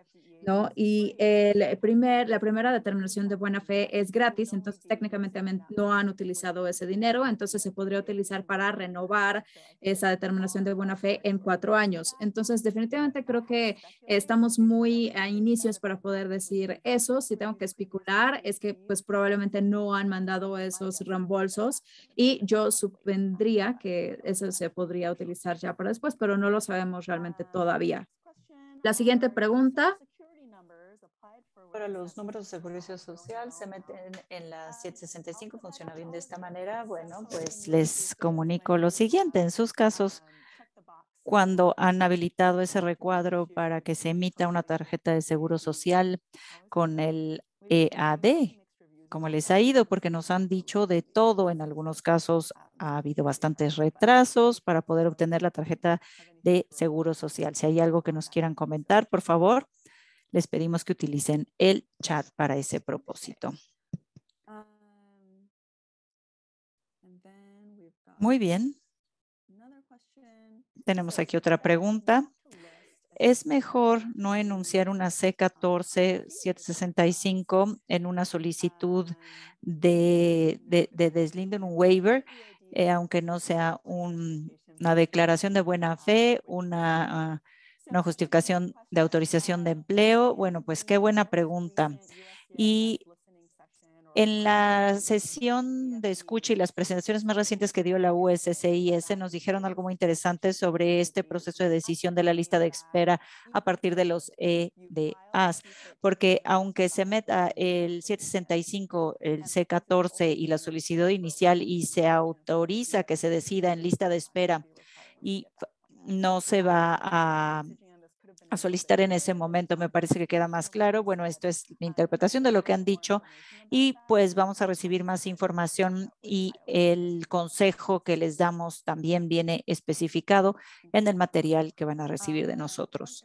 ¿No? Y la primera determinación de buena fe es gratis, entonces técnicamente no han utilizado ese dinero, entonces se podría utilizar para renovar esa determinación de buena fe en 4 años. Entonces, definitivamente creo que estamos muy a inicios para poder decir eso. Si tengo que especular, es que pues probablemente no han mandado esos reembolsos y yo supondría que eso se podría utilizar ya para después, pero no lo sabemos realmente todavía. La siguiente pregunta. Ahora los números de seguridad social se meten en la 765, funciona bien de esta manera. Bueno, pues les comunico lo siguiente. En sus casos, cuando han habilitado ese recuadro para que se emita una tarjeta de seguro social con el EAD, ¿cómo les ha ido? Porque nos han dicho de todo. En algunos casos ha habido bastantes retrasos para poder obtener la tarjeta de seguro social. Si hay algo que nos quieran comentar, por favor, les pedimos que utilicen el chat para ese propósito. Muy bien. Tenemos aquí otra pregunta. ¿Es mejor no enunciar una C14-765 en una solicitud de deslinde, en un waiver, aunque no sea una declaración de buena fe, una justificación de autorización de empleo? Bueno, pues qué buena pregunta. Y en la sesión de escucha y las presentaciones más recientes que dio la USCIS nos dijeron algo muy interesante sobre este proceso de decisión de la lista de espera a partir de los EDAs, porque aunque se meta el 765, el C14 y la solicitud inicial y se autoriza que se decida en lista de espera y no se va a solicitar en ese momento, me parece que queda más claro. Bueno, esto es mi interpretación de lo que han dicho y pues vamos a recibir más información y el consejo que les damos también viene especificado en el material que van a recibir de nosotros.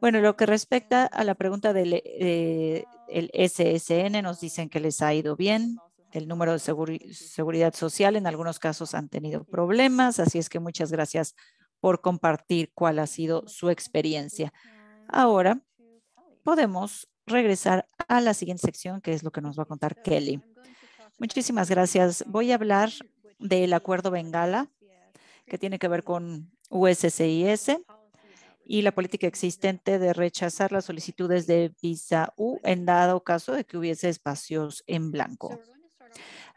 Bueno, lo que respecta a la pregunta del el SSN, nos dicen que les ha ido bien. El número de seguridad social en algunos casos han tenido problemas, así es que muchas gracias por compartir cuál ha sido su experiencia. Ahora podemos regresar a la siguiente sección, que es lo que nos va a contar Kelly. Muchísimas gracias. Voy a hablar del Acuerdo Bengala, que tiene que ver con USCIS y la política existente de rechazar las solicitudes de visa U en dado caso de que hubiese espacios en blanco.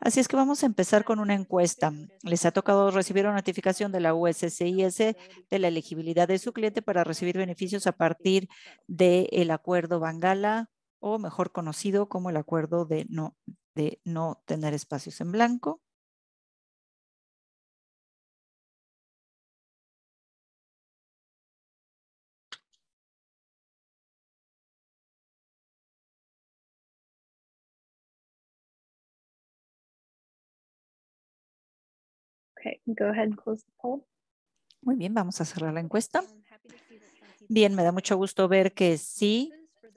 Así es que vamos a empezar con una encuesta. ¿Les ha tocado recibir una notificación de la USCIS de la elegibilidad de su cliente para recibir beneficios a partir del Acuerdo Bengala, o mejor conocido como el Acuerdo de no tener espacios en blanco? Okay, go ahead and close the poll. Muy bien, vamos a cerrar la encuesta. Bien, me da mucho gusto ver que sí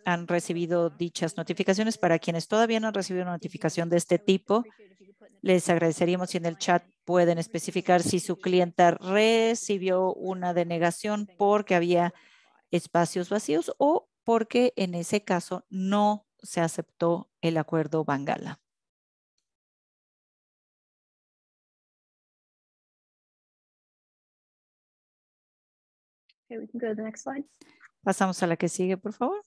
han recibido dichas notificaciones. Para quienes todavía no han recibido una notificación de este tipo, les agradeceríamos si en el chat pueden especificar si su clienta recibió una denegación porque había espacios vacíos o porque en ese caso no se aceptó el Acuerdo Bengala. Okay, we can go to the next slide. Pasamos a la que sigue, por favor.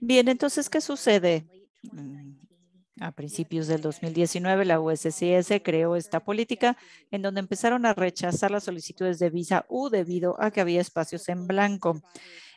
Bien, entonces, ¿qué sucede? A principios del 2019, la USCIS creó esta política en donde empezaron a rechazar las solicitudes de visa U debido a que había espacios en blanco.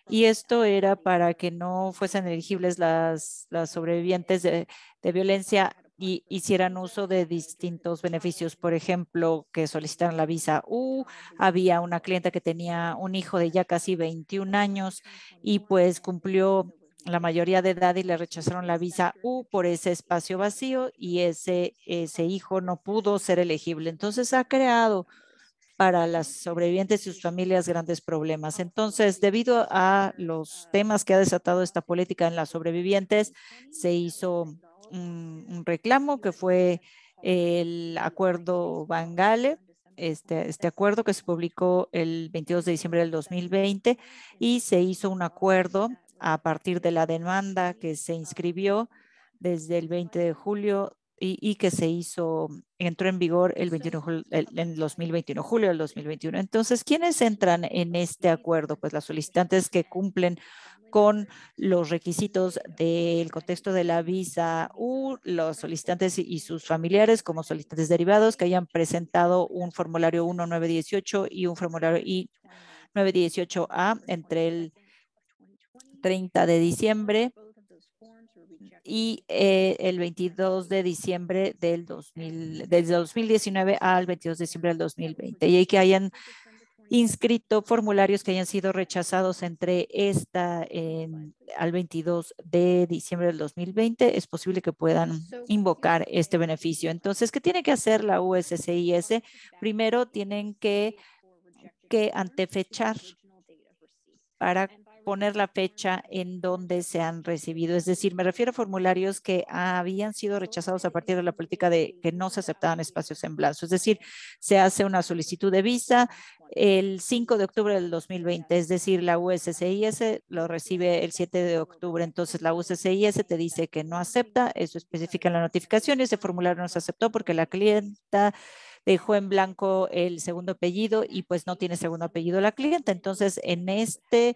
Y esto era para que no fuesen elegibles las sobrevivientes de violencia y hicieran uso de distintos beneficios. Por ejemplo, que solicitaran la visa U. Había una clienta que tenía un hijo de ya casi 21 años y pues cumplió la mayoría de edad y le rechazaron la visa U por ese espacio vacío y ese hijo no pudo ser elegible. Entonces ha creado para las sobrevivientes y sus familias grandes problemas. Entonces, debido a los temas que ha desatado esta política en las sobrevivientes, se hizo un reclamo que fue el Acuerdo Bengala, este acuerdo que se publicó el 22 de diciembre del 2020 y se hizo un acuerdo a partir de la demanda que se inscribió desde el 20 de julio y que entró en vigor el 21 en 2021, julio del 2021. Entonces, ¿quiénes entran en este acuerdo? Pues las solicitantes que cumplen con los requisitos del contexto de la visa U, los solicitantes y sus familiares como solicitantes derivados que hayan presentado un formulario 1918 y un formulario I-918A entre el 30 de diciembre y el 22 de diciembre desde 2019 al 22 de diciembre del 2020, y que hayan inscrito formularios que hayan sido rechazados entre al 22 de diciembre del 2020, es posible que puedan invocar este beneficio. Entonces, ¿qué tiene que hacer la USCIS? Primero, tienen que antefechar para poner la fecha en donde se han recibido. Es decir, me refiero a formularios que habían sido rechazados a partir de la política de que no se aceptaban espacios en blanco. Es decir, se hace una solicitud de visa el 5 de octubre del 2020, es decir, la USCIS lo recibe el 7 de octubre. Entonces, la USCIS te dice que no acepta, eso especifica en la notificación, y ese formulario no se aceptó porque la clienta dejó en blanco el segundo apellido y pues no tiene segundo apellido la clienta. Entonces, en este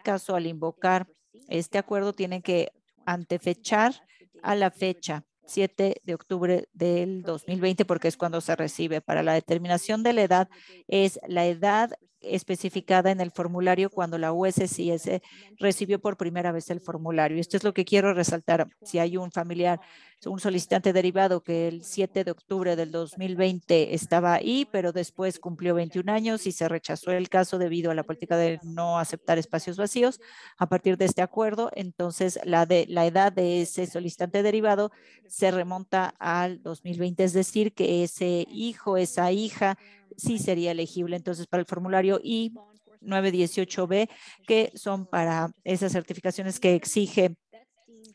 caso, al invocar este acuerdo, tienen que antefechar a la fecha 7 de octubre del 2020 porque es cuando se recibe. Para la determinación de la edad, es la edad especificada en el formulario cuando la USCIS recibió por primera vez el formulario. Esto es lo que quiero resaltar. Si hay un familiar, un solicitante derivado que el 7 de octubre del 2020 estaba ahí, pero después cumplió 21 años y se rechazó el caso debido a la política de no aceptar espacios vacíos, a partir de este acuerdo, entonces la edad de ese solicitante derivado se remonta al 2020, es decir, que ese hijo, esa hija, sí sería elegible entonces para el formulario I-918B, que son para esas certificaciones que exige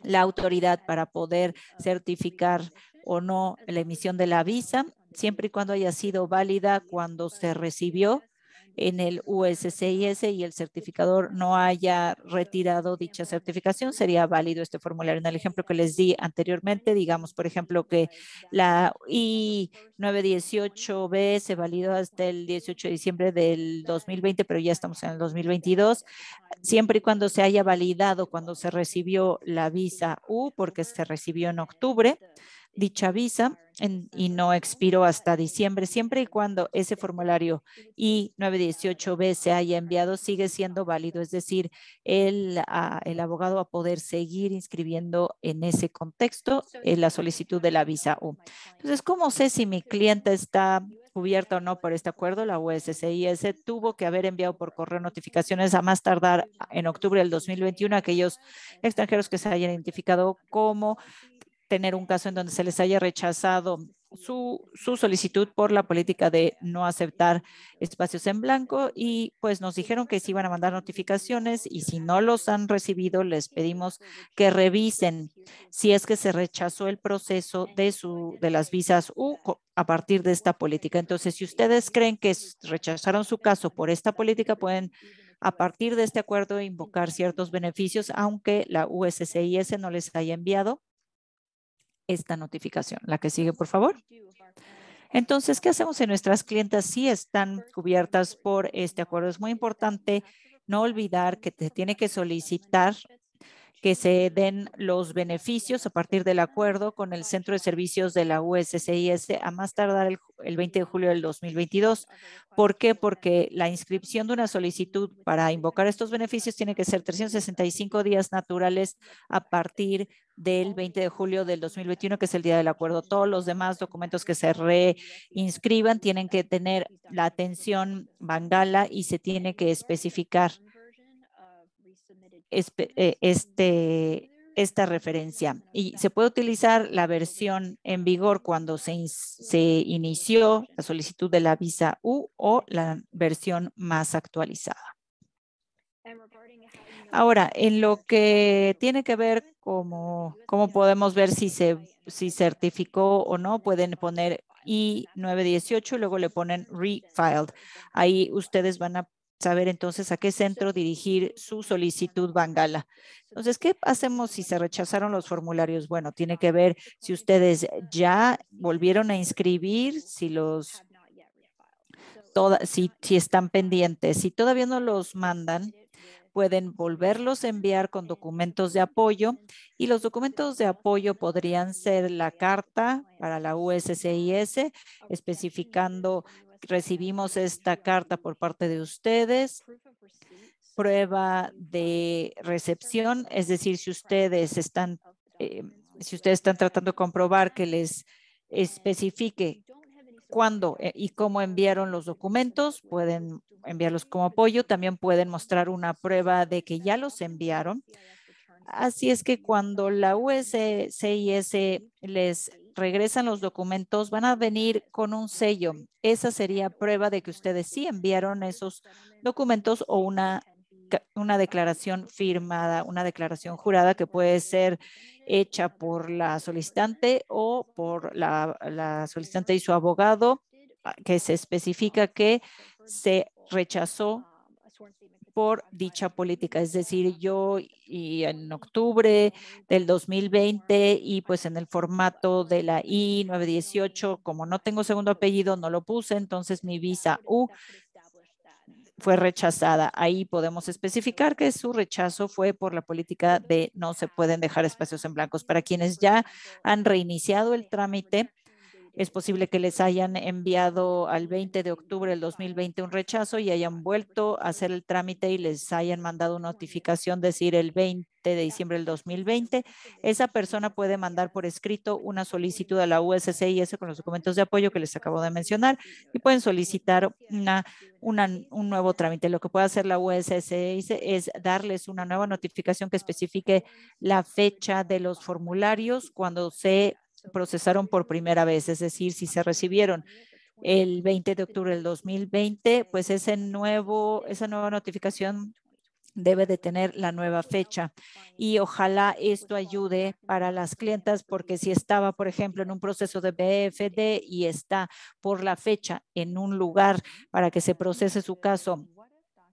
la autoridad para poder certificar o no la emisión de la visa, siempre y cuando haya sido válida cuando se recibió en el USCIS y el certificador no haya retirado dicha certificación, sería válido este formulario. En el ejemplo que les di anteriormente, digamos, por ejemplo, que la I-918B se validó hasta el 18 de diciembre del 2020, pero ya estamos en el 2022, siempre y cuando se haya validado cuando se recibió la visa U, porque se recibió en octubre, dicha visa y no expiró hasta diciembre, siempre y cuando ese formulario I-918B se haya enviado, sigue siendo válido, es decir, el abogado va a poder seguir inscribiendo en ese contexto la solicitud de la visa U. Entonces, ¿cómo sé si mi cliente está cubierta o no por este acuerdo? La USCIS tuvo que haber enviado por correo notificaciones a más tardar en octubre del 2021 a aquellos extranjeros que se hayan identificado como tener un caso en donde se les haya rechazado su solicitud por la política de no aceptar espacios en blanco, y pues nos dijeron que se iban a mandar notificaciones, y si no los han recibido les pedimos que revisen si es que se rechazó el proceso de las visas U a partir de esta política. Entonces, si ustedes creen que rechazaron su caso por esta política, pueden a partir de este acuerdo invocar ciertos beneficios, aunque la USCIS no les haya enviado esta notificación. La que sigue, por favor. Entonces, ¿qué hacemos si nuestras clientas sí están cubiertas por este acuerdo? Es muy importante no olvidar que te tiene que solicitar que se den los beneficios a partir del acuerdo con el Centro de Servicios de la USCIS a más tardar el 20 de julio del 2022. ¿Por qué? Porque la inscripción de una solicitud para invocar estos beneficios tiene que ser 365 días naturales a partir del 20 de julio del 2021, que es el día del acuerdo. Todos los demás documentos que se reinscriban tienen que tener la atención Bangala y se tiene que especificar esta referencia, y se puede utilizar la versión en vigor cuando se inició la solicitud de la visa U o la versión más actualizada. Ahora, en lo que tiene que ver cómo podemos ver si certificó o no, pueden poner I-918 y luego le ponen refiled. Ahí ustedes van a saber entonces a qué centro dirigir su solicitud Bangala. Entonces, ¿qué hacemos si se rechazaron los formularios? Bueno, tiene que ver si ustedes ya volvieron a inscribir, si están pendientes. Si todavía no los mandan, pueden volverlos a enviar con documentos de apoyo, y los documentos de apoyo podrían ser la carta para la USCIS especificando recibimos esta carta por parte de ustedes, prueba de recepción, es decir, si ustedes están tratando de comprobar que les especifique cuándo y cómo enviaron los documentos, pueden enviarlos como apoyo. También pueden mostrar una prueba de que ya los enviaron. Así es que cuando la USCIS les regresan los documentos, van a venir con un sello. Esa sería prueba de que ustedes sí enviaron esos documentos, o una declaración firmada, una declaración jurada que puede ser hecha por la solicitante o por la solicitante y su abogado, que se especifica que se rechazó por dicha política. Es decir, yo y en octubre del 2020 y pues en el formato de la I-918, como no tengo segundo apellido, no lo puse, entonces mi visa U fue rechazada. Ahí podemos especificar que su rechazo fue por la política de no se pueden dejar espacios en blancos. Para quienes ya han reiniciado el trámite, es posible que les hayan enviado al 20 de octubre del 2020 un rechazo y hayan vuelto a hacer el trámite y les hayan mandado una notificación, decir el 20 de diciembre del 2020. Esa persona puede mandar por escrito una solicitud a la USCIS con los documentos de apoyo que les acabo de mencionar, y pueden solicitar un nuevo trámite. Lo que puede hacer la USCIS es darles una nueva notificación que especifique la fecha de los formularios cuando se procesaron por primera vez, es decir, si se recibieron el 20 de octubre del 2020, pues esa nueva notificación debe de tener la nueva fecha. Y ojalá esto ayude para las clientas, porque si estaba, por ejemplo, en un proceso de BFD y está por la fecha en un lugar para que se procese su caso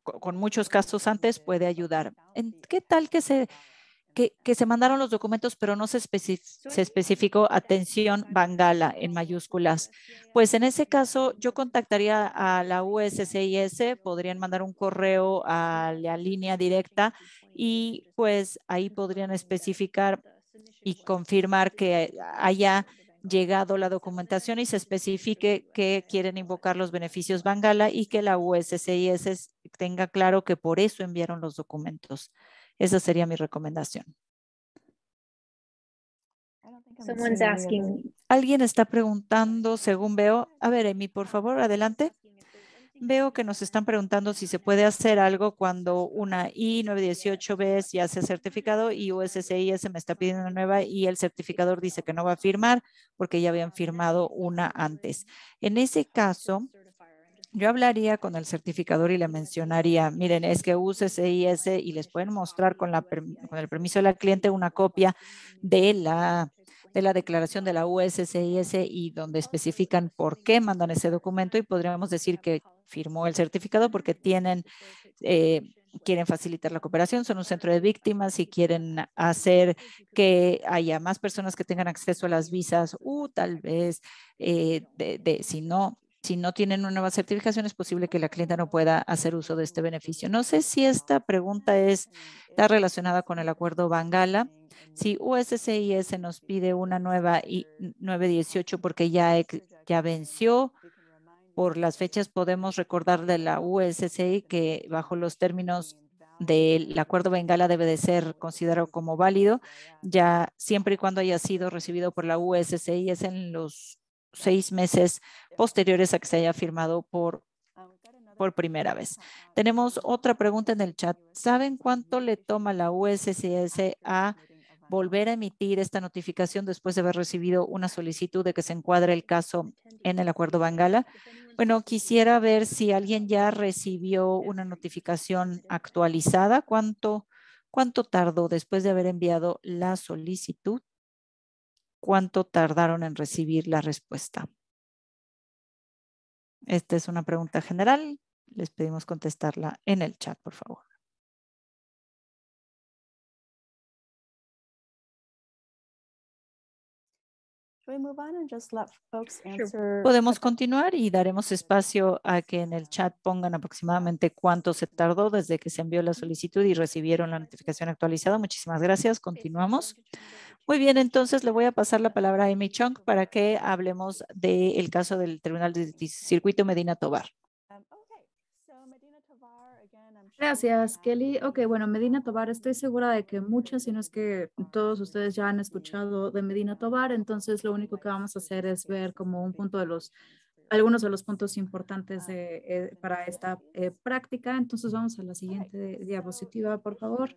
con muchos casos antes, puede ayudar. ¿Qué tal que se mandaron los documentos, pero no se especificó atención Bangala en mayúsculas? Pues en ese caso, yo contactaría a la USCIS, podrían mandar un correo a la línea directa y pues ahí podrían especificar y confirmar que haya llegado la documentación y se especifique que quieren invocar los beneficios Bangala y que la USCIS tenga claro que por eso enviaron los documentos. Esa sería mi recomendación. Someone's asking. Alguien está preguntando, según veo. A ver, Amy, por favor, adelante. Veo que nos están preguntando si se puede hacer algo cuando una I-918B ya se ha certificado y USCIS me está pidiendo una nueva y el certificador dice que no va a firmar porque ya habían firmado una antes. En ese caso, yo hablaría con el certificador y le mencionaría, miren, es que USCIS y les pueden mostrar con el permiso de la cliente una copia de la declaración de la USCIS y donde especifican por qué mandan ese documento y podríamos decir que firmó el certificado porque quieren facilitar la cooperación, son un centro de víctimas y quieren hacer que haya más personas que tengan acceso a las visas tal vez si no tienen una nueva certificación, es posible que la clienta no pueda hacer uso de este beneficio. No sé si esta pregunta está relacionada con el acuerdo Bangala. Si USCIS nos pide una nueva I-918 porque ya venció por las fechas, podemos recordar de la USCI que bajo los términos del acuerdo Bengala debe de ser considerado como válido, ya siempre y cuando haya sido recibido por la USCI es en los 6 meses posteriores a que se haya firmado por primera vez. Tenemos otra pregunta en el chat. ¿Saben cuánto le toma la USCIS a volver a emitir esta notificación después de haber recibido una solicitud de que se encuadre el caso en el acuerdo Bangala? Bueno, quisiera ver si alguien ya recibió una notificación actualizada. ¿Cuánto tardó después de haber enviado la solicitud? ¿Cuánto tardaron en recibir la respuesta? Esta es una pregunta general. Les pedimos contestarla en el chat, por favor. Podemos continuar y daremos espacio a que en el chat pongan aproximadamente cuánto se tardó desde que se envió la solicitud y recibieron la notificación actualizada. Muchísimas gracias. Continuamos. Muy bien, entonces le voy a pasar la palabra a Amy Chung para que hablemos del caso del Tribunal de Circuito Medina Tovar. Gracias, Kelly. Ok, bueno, Medina Tovar, estoy segura de que muchas, si no es que todos ustedes ya han escuchado de Medina Tovar, entonces lo único que vamos a hacer es ver como un punto de algunos de los puntos importantes para esta práctica. Entonces vamos a la siguiente diapositiva, por favor.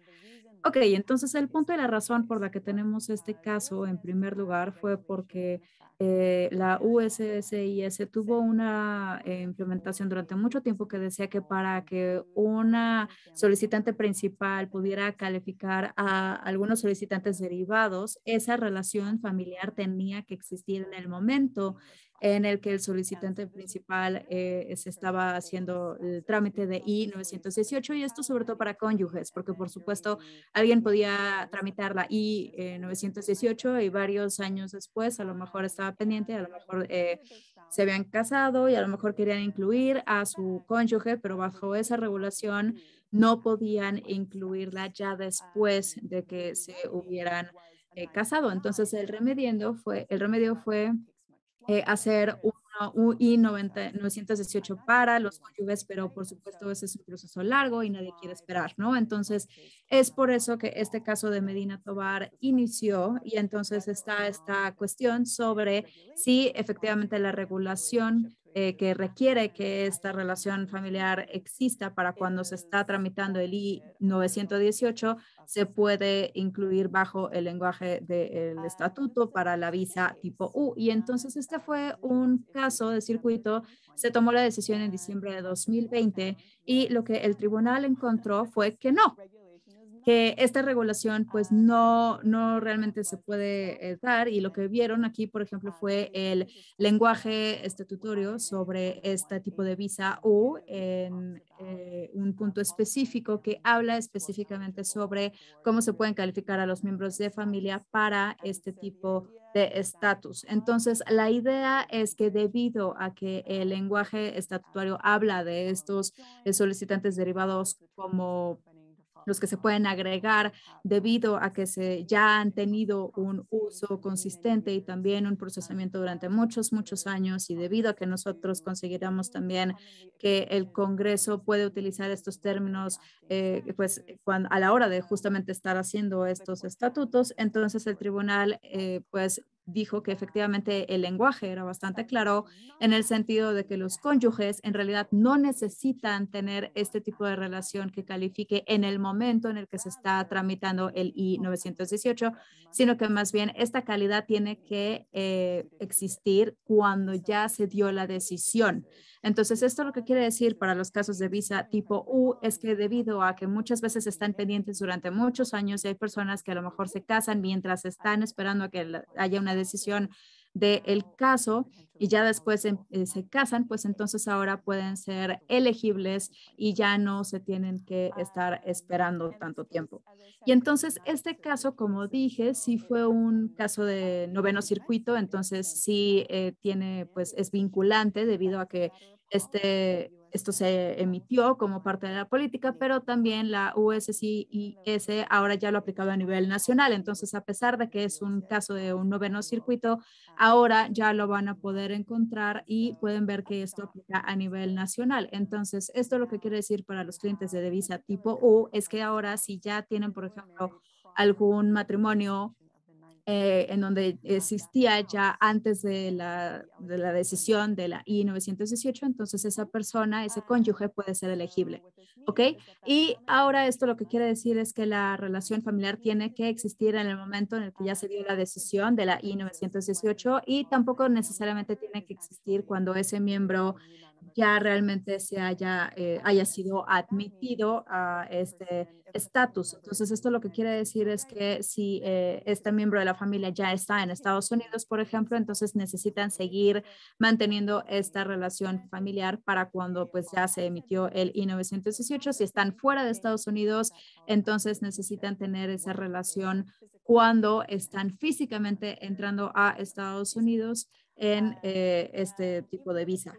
Ok, entonces el punto y la razón por la que tenemos este caso en primer lugar fue porque la USCIS tuvo una implementación durante mucho tiempo que decía que para que una solicitante principal pudiera calificar a algunos solicitantes derivados, esa relación familiar tenía que existir en el momento en el que el solicitante principal se estaba haciendo el trámite de I-918 y esto sobre todo para cónyuges, porque por supuesto alguien podía tramitar la I-918 y varios años después a lo mejor estaba pendiente, a lo mejor se habían casado y a lo mejor querían incluir a su cónyuge, pero bajo esa regulación no podían incluirla ya después de que se hubieran casado. Entonces el remedio fue hacer un I-918 para los cónyuges, pero por supuesto ese es un proceso largo y nadie quiere esperar, ¿no? Entonces es por eso que este caso de Medina Tovar inició y entonces está esta cuestión sobre si efectivamente la regulación que requiere que esta relación familiar exista para cuando se está tramitando el I-918, se puede incluir bajo el lenguaje del estatuto para la visa tipo U. Y entonces este fue un caso de circuito. Se tomó la decisión en diciembre de 2020 y lo que el tribunal encontró fue que no, que esta regulación pues no realmente se puede dar, y lo que vieron aquí, por ejemplo, fue el lenguaje estatutario sobre este tipo de visa U en un punto específico que habla específicamente sobre cómo se pueden calificar a los miembros de familia para este tipo de estatus. Entonces, la idea es que debido a que el lenguaje estatutario habla de estos solicitantes derivados como los que se pueden agregar debido a que ya han tenido un uso consistente y también un procesamiento durante muchos años, y debido a que nosotros consideramos también que el Congreso puede utilizar estos términos pues a la hora de justamente estar haciendo estos estatutos, entonces el tribunal pues dijo que efectivamente el lenguaje era bastante claro en el sentido de que los cónyuges en realidad no necesitan tener este tipo de relación que califique en el momento en el que se está tramitando el I-918, sino que más bien esta calidad tiene que existir cuando ya se dio la decisión. Entonces, esto lo que quiere decir para los casos de visa tipo U es que debido a que muchas veces están pendientes durante muchos años y hay personas que a lo mejor se casan mientras están esperando a que haya una decisión del caso y ya después se casan, pues entonces ahora pueden ser elegibles y ya no se tienen que estar esperando tanto tiempo. Y entonces este caso, como dije, sí fue un caso de noveno circuito, entonces sí pues es vinculante debido a que esto se emitió como parte de la política, pero también la USCIS ahora ya lo ha aplicado a nivel nacional. Entonces, a pesar de que es un caso de un noveno circuito, ahora ya lo van a poder encontrar y pueden ver que esto aplica a nivel nacional. Entonces, esto lo que quiere decir para los clientes de visa tipo U es que ahora si ya tienen, por ejemplo, algún matrimonio en donde existía ya antes de la decisión de la I-918, entonces esa persona, ese cónyuge puede ser elegible, ¿ok? Y ahora esto lo que quiere decir es que la relación familiar tiene que existir en el momento en el que ya se dio la decisión de la I-918 y tampoco necesariamente tiene que existir cuando ese miembro ya realmente haya sido admitido a este estatus. Entonces, esto lo que quiere decir es que si este miembro de la familia ya está en Estados Unidos, por ejemplo, entonces necesitan seguir manteniendo esta relación familiar para cuando pues ya se emitió el I-918. Si están fuera de Estados Unidos, entonces necesitan tener esa relación cuando están físicamente entrando a Estados Unidos en este tipo de visa.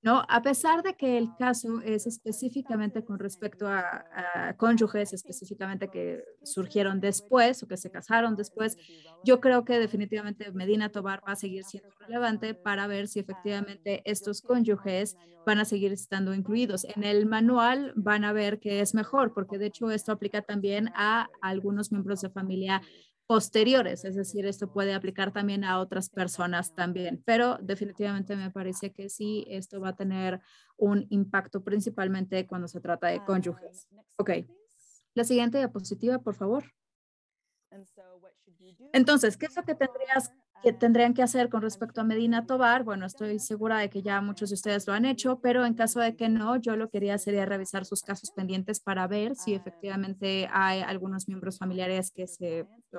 ¿No? A pesar de que el caso es específicamente con respecto a cónyuges, específicamente que surgieron después o que se casaron después, yo creo que definitivamente Medina Tobar va a seguir siendo relevante para ver si efectivamente estos cónyuges van a seguir estando incluidos. En el manual van a ver que es mejor, porque de hecho esto aplica también a algunos miembros de familia posteriores, es decir, esto puede aplicar también a otras personas también, pero definitivamente me parece que sí, esto va a tener un impacto principalmente cuando se trata de cónyuges. Ok, la siguiente diapositiva, por favor. Entonces, ¿qué es lo que tendrían que hacer con respecto a Medina Tobar? Bueno, estoy segura de que ya muchos de ustedes lo han hecho, pero en caso de que no, yo lo que haría sería revisar sus casos pendientes para ver si efectivamente hay algunos miembros familiares que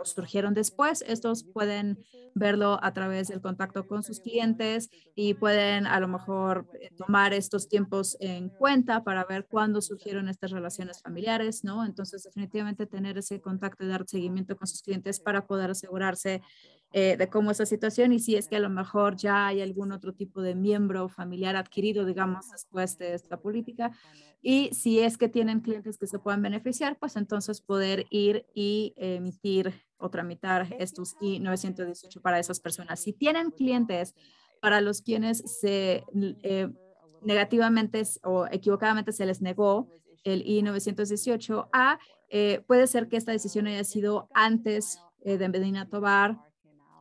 surgieron después. Estos pueden verlo a través del contacto con sus clientes y pueden a lo mejor tomar estos tiempos en cuenta para ver cuándo surgieron estas relaciones familiares, ¿no? Entonces, definitivamente tener ese contacto y dar seguimiento con sus clientes para poder asegurarse de cómo es la situación y si es que a lo mejor ya hay algún otro tipo de miembro familiar adquirido, digamos, después de esta política. Y si es que tienen clientes que se puedan beneficiar, pues entonces poder ir y emitir o tramitar estos I-918 para esas personas. Si tienen clientes para los quienes negativamente o equivocadamente se les negó el I-918A, puede ser que esta decisión haya sido antes de Medina Tobar.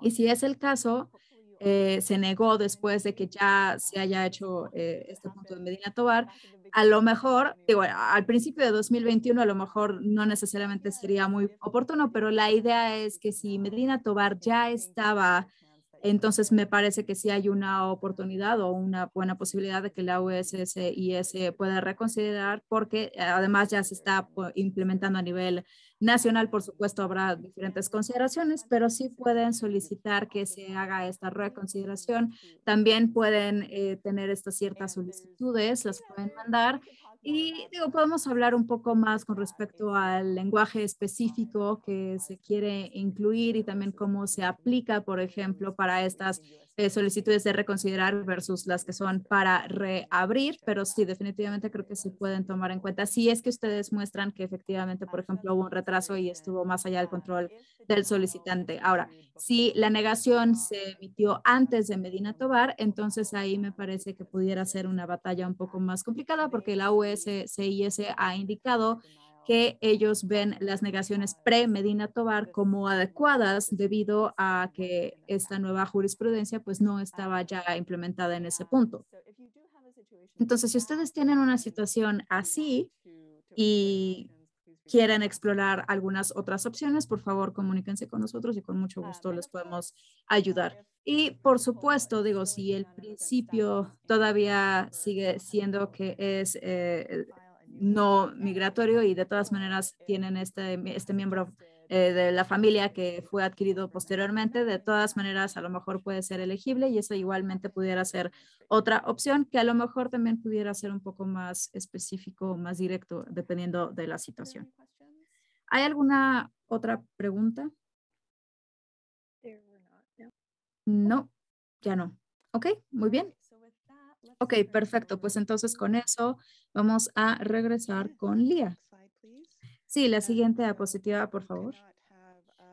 Y si es el caso, se negó después de que ya se haya hecho este punto de Medina Tobar. A lo mejor, digo, al principio de 2021 a lo mejor no necesariamente sería muy oportuno, pero la idea es que si Medina Tobar ya estaba, entonces me parece que sí hay una oportunidad o una buena posibilidad de que la USSIS pueda reconsiderar, porque además ya se está implementando a nivel nacional. Por supuesto, habrá diferentes consideraciones, pero sí pueden solicitar que se haga esta reconsideración. También pueden tener estas ciertas solicitudes, las pueden mandar. Y digo, podemos hablar un poco más con respecto al lenguaje específico que se quiere incluir y también cómo se aplica, por ejemplo, para estas solicitudes de reconsiderar versus las que son para reabrir, pero sí, definitivamente creo que se pueden tomar en cuenta. Si es que ustedes muestran que efectivamente, por ejemplo, hubo un retraso y estuvo más allá del control del solicitante. Ahora, si la negación se emitió antes de Medina Tobar, entonces ahí me parece que pudiera ser una batalla un poco más complicada porque la USCIS ha indicado que ellos ven las negaciones pre-Medina Tobar como adecuadas debido a que esta nueva jurisprudencia pues no estaba ya implementada en ese punto. Entonces, si ustedes tienen una situación así y quieren explorar algunas otras opciones, por favor, comuníquense con nosotros y con mucho gusto les podemos ayudar. Y por supuesto, digo, si el principio todavía sigue siendo que es no migratorio y de todas maneras tienen este miembro de la familia que fue adquirido posteriormente, de todas maneras a lo mejor puede ser elegible y eso igualmente pudiera ser otra opción que a lo mejor también pudiera ser un poco más específico, más directo, dependiendo de la situación. ¿Hay alguna otra pregunta? No, ya no. Ok, muy bien. Ok, perfecto. Pues entonces con eso vamos a regresar con Lía. Sí, la siguiente diapositiva, por favor.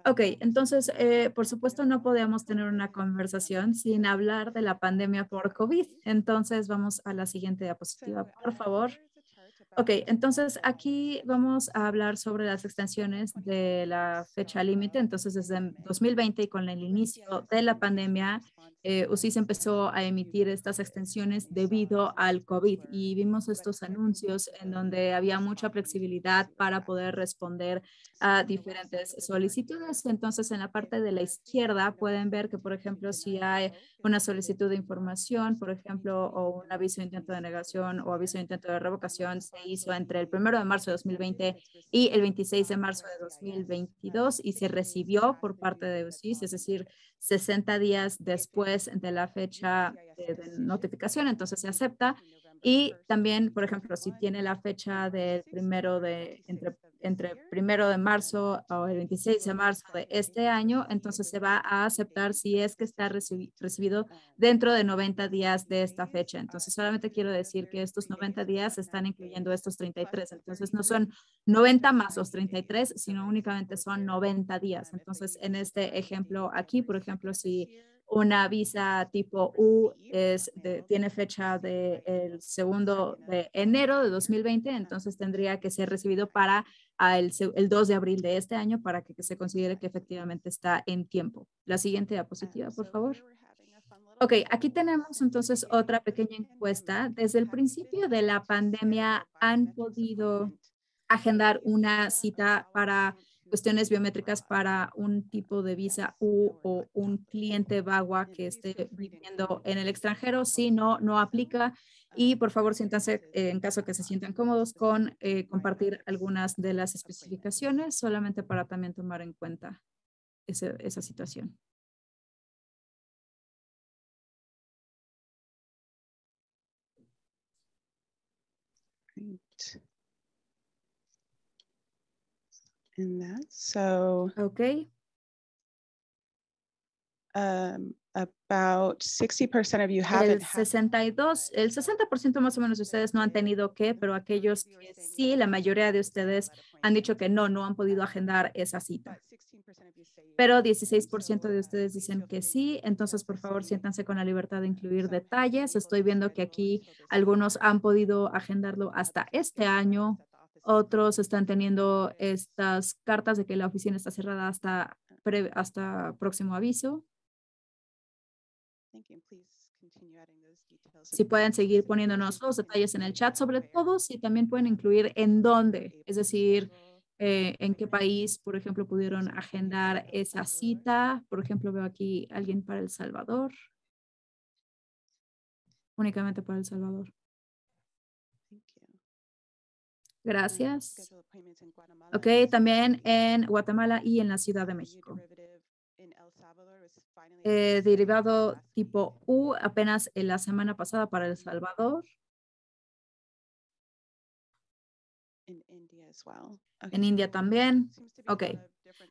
Ok, entonces, por supuesto, no podíamos tener una conversación sin hablar de la pandemia por COVID. Entonces, vamos a la siguiente diapositiva, por favor. Ok, entonces aquí vamos a hablar sobre las extensiones de la fecha límite. Entonces, desde 2020 y con el inicio de la pandemia, UCIS empezó a emitir estas extensiones debido al COVID y vimos estos anuncios en donde había mucha flexibilidad para poder responder a diferentes solicitudes. Entonces, en la parte de la izquierda pueden ver que, por ejemplo, si hay una solicitud de información, por ejemplo, o un aviso de intento de negación o aviso de intento de revocación, se hizo entre el 1 de marzo de 2020 y el 26 de marzo de 2022 y se recibió por parte de UCIS, es decir, 60 días después de la fecha de notificación, entonces se acepta. Y también, por ejemplo, si tiene la fecha del entre 1 de marzo o el 26 de marzo de este año, entonces se va a aceptar si es que está recibido dentro de 90 días de esta fecha. Entonces, solamente quiero decir que estos 90 días están incluyendo estos 33. Entonces, no son 90 más los 33, sino únicamente son 90 días. Entonces, en este ejemplo aquí, por ejemplo, si una visa tipo U tiene fecha del 2 de enero de 2020, entonces tendría que ser recibido para el 2 de abril de este año para que se considere que efectivamente está en tiempo. La siguiente diapositiva, por favor. Ok, aquí tenemos entonces otra pequeña encuesta. Desde el principio de la pandemia, ¿han podido agendar una cita para cuestiones biométricas para un tipo de visa U o un cliente VAWA que esté viviendo en el extranjero? Sí, no, no aplica. Y por favor, siéntanse, en caso que se sientan cómodos, con compartir algunas de las especificaciones, solamente para también tomar en cuenta esa situación. Great. And that, so Ok. about 60% of you haven't El 60% más o menos de ustedes no han tenido que, pero aquellos que sí, la mayoría de ustedes han dicho que no, no han podido agendar esa cita. Pero 16% de ustedes dicen que sí, entonces por favor siéntanse con la libertad de incluir detalles. Estoy viendo que aquí algunos han podido agendarlo hasta este año, otros están teniendo estas cartas de que la oficina está cerrada hasta próximo aviso. Si pueden seguir poniéndonos los detalles en el chat, sobre todo si también pueden incluir en dónde, es decir, en qué país, por ejemplo, pudieron agendar esa cita. Por ejemplo, veo aquí alguien para El Salvador. Únicamente para El Salvador. Gracias. Ok, también en Guatemala y en la Ciudad de México. Derivado tipo U apenas en la semana pasada para El Salvador. En India también. Ok.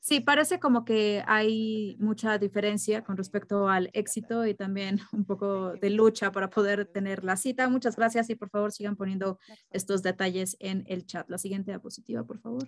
Sí, parece como que hay mucha diferencia con respecto al éxito y también un poco de lucha para poder tener la cita. Muchas gracias y por favor sigan poniendo estos detalles en el chat. La siguiente diapositiva, por favor.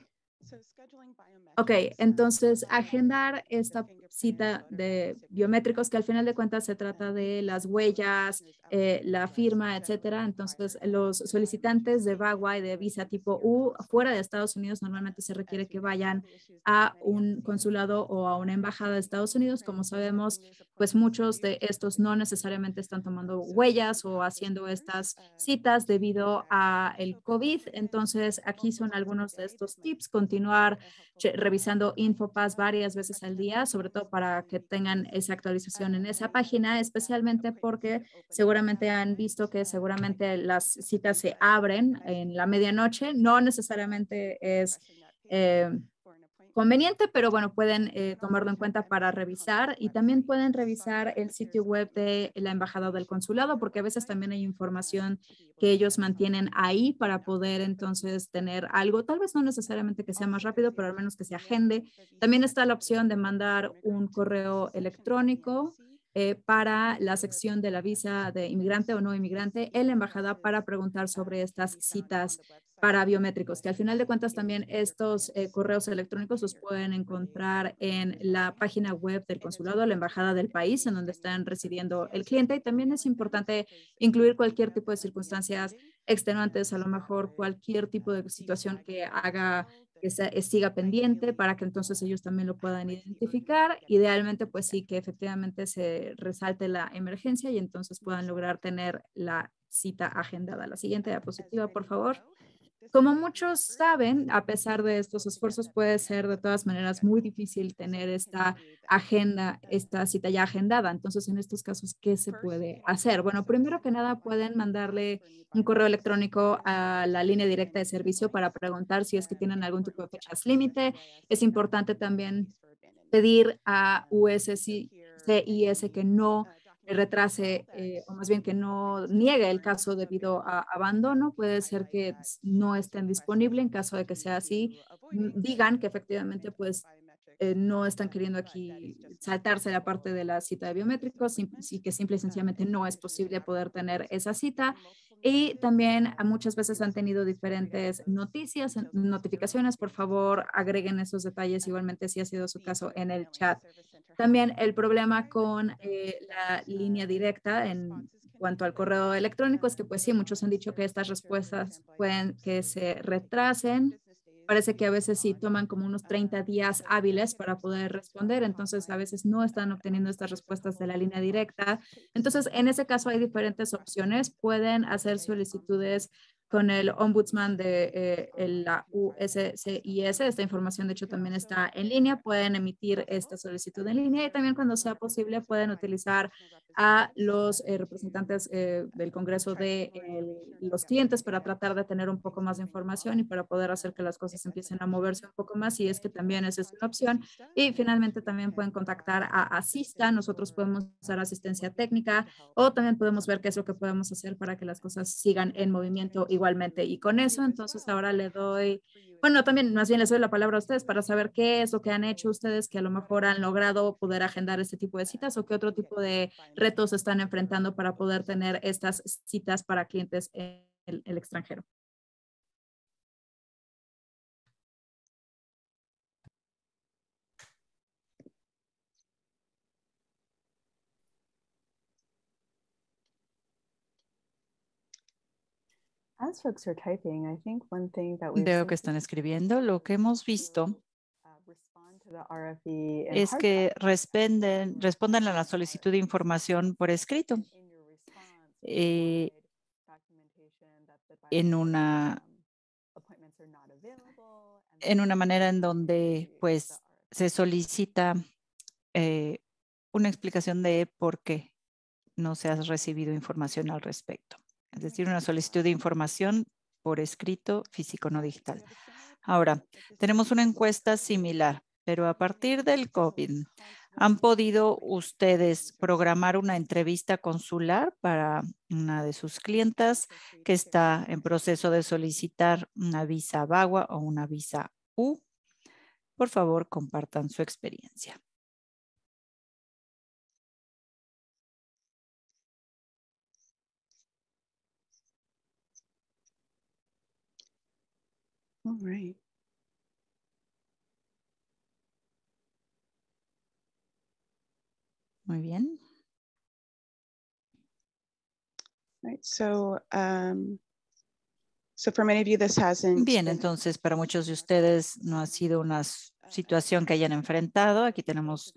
Ok, entonces agendar esta cita de biométricos que al final de cuentas se trata de las huellas, la firma, etcétera. Entonces los solicitantes de VAWA y de visa tipo U fuera de Estados Unidos normalmente se requiere que vayan a un consulado o a una embajada de Estados Unidos. Como sabemos, pues muchos de estos no necesariamente están tomando huellas o haciendo estas citas debido a el COVID. Entonces aquí son algunos de estos tips. Continuar revisando InfoPass varias veces al día, sobre todo para que tengan esa actualización en esa página, especialmente porque seguramente han visto que seguramente las citas se abren en la medianoche. No necesariamente es conveniente, pero bueno, pueden tomarlo en cuenta para revisar y también pueden revisar el sitio web de la embajada del consulado porque a veces también hay información que ellos mantienen ahí para poder entonces tener algo, tal vez no necesariamente que sea más rápido, pero al menos que se agende. También está la opción de mandar un correo electrónico para la sección de la visa de inmigrante o no inmigrante en la embajada para preguntar sobre estas citas para biométricos, que al final de cuentas también estos correos electrónicos los pueden encontrar en la página web del consulado, la embajada del país en donde están residiendo el cliente. Y también es importante incluir cualquier tipo de circunstancias extenuantes, a lo mejor cualquier tipo de situación que haga que siga pendiente para que entonces ellos también lo puedan identificar. Idealmente, pues sí, que efectivamente se resalte la emergencia y entonces puedan lograr tener la cita agendada. La siguiente diapositiva, por favor. Como muchos saben, a pesar de estos esfuerzos, puede ser de todas maneras muy difícil tener esta agenda, esta cita ya agendada. Entonces, en estos casos, ¿qué se puede hacer? Bueno, primero que nada, pueden mandarle un correo electrónico a la línea directa de servicio para preguntar si es que tienen algún tipo de fechas límite. Es importante también pedir a USCIS que no retrase o más bien que no niegue el caso debido a abandono. Puede ser que no estén disponibles. En caso de que sea así, digan que efectivamente pues no están queriendo aquí saltarse la parte de la cita de biométricos y que simple y sencillamente no es posible poder tener esa cita. Y también muchas veces han tenido diferentes noticias, notificaciones. Por favor, agreguen esos detalles igualmente si ha sido su caso en el chat. También el problema con la línea directa en cuanto al correo electrónico es que pues sí, muchos han dicho que estas respuestas pueden que se retrasen. Parece que a veces sí toman como unos 30 días hábiles para poder responder, entonces a veces no están obteniendo estas respuestas de la línea directa. Entonces, en ese caso hay diferentes opciones. Pueden hacer solicitudes con el ombudsman de la USCIS. Esta información, de hecho, también está en línea. Pueden emitir esta solicitud en línea y también cuando sea posible pueden utilizar a los representantes del Congreso de los clientes para tratar de tener un poco más de información y para poder hacer que las cosas empiecen a moverse un poco más, y es que también esa es una opción. Y finalmente también pueden contactar a Asista. Nosotros podemos dar asistencia técnica o también podemos ver qué es lo que podemos hacer para que las cosas sigan en movimiento igualmente. Y con eso, entonces ahora le doy, bueno, también más bien les doy la palabra a ustedes para saber qué es lo que han hecho ustedes que a lo mejor han logrado poder agendar este tipo de citas o qué otro tipo de retos están enfrentando para poder tener estas citas para clientes en el extranjero. Veo que están escribiendo. Lo que hemos visto es que respondan a la solicitud de información por escrito en una manera en donde pues se solicita una explicación de por qué no se ha recibido información al respecto. Es decir, una solicitud de información por escrito, físico, no digital. Ahora, tenemos una encuesta similar, pero a partir del COVID, ¿han podido ustedes programar una entrevista consular para una de sus clientas que está en proceso de solicitar una visa VAWA o una visa U? Por favor, compartan su experiencia. All right. Muy bien. Right. So for many of you, this hasn't Bien, been- entonces para muchos de ustedes no ha sido una situación que hayan enfrentado. Aquí tenemos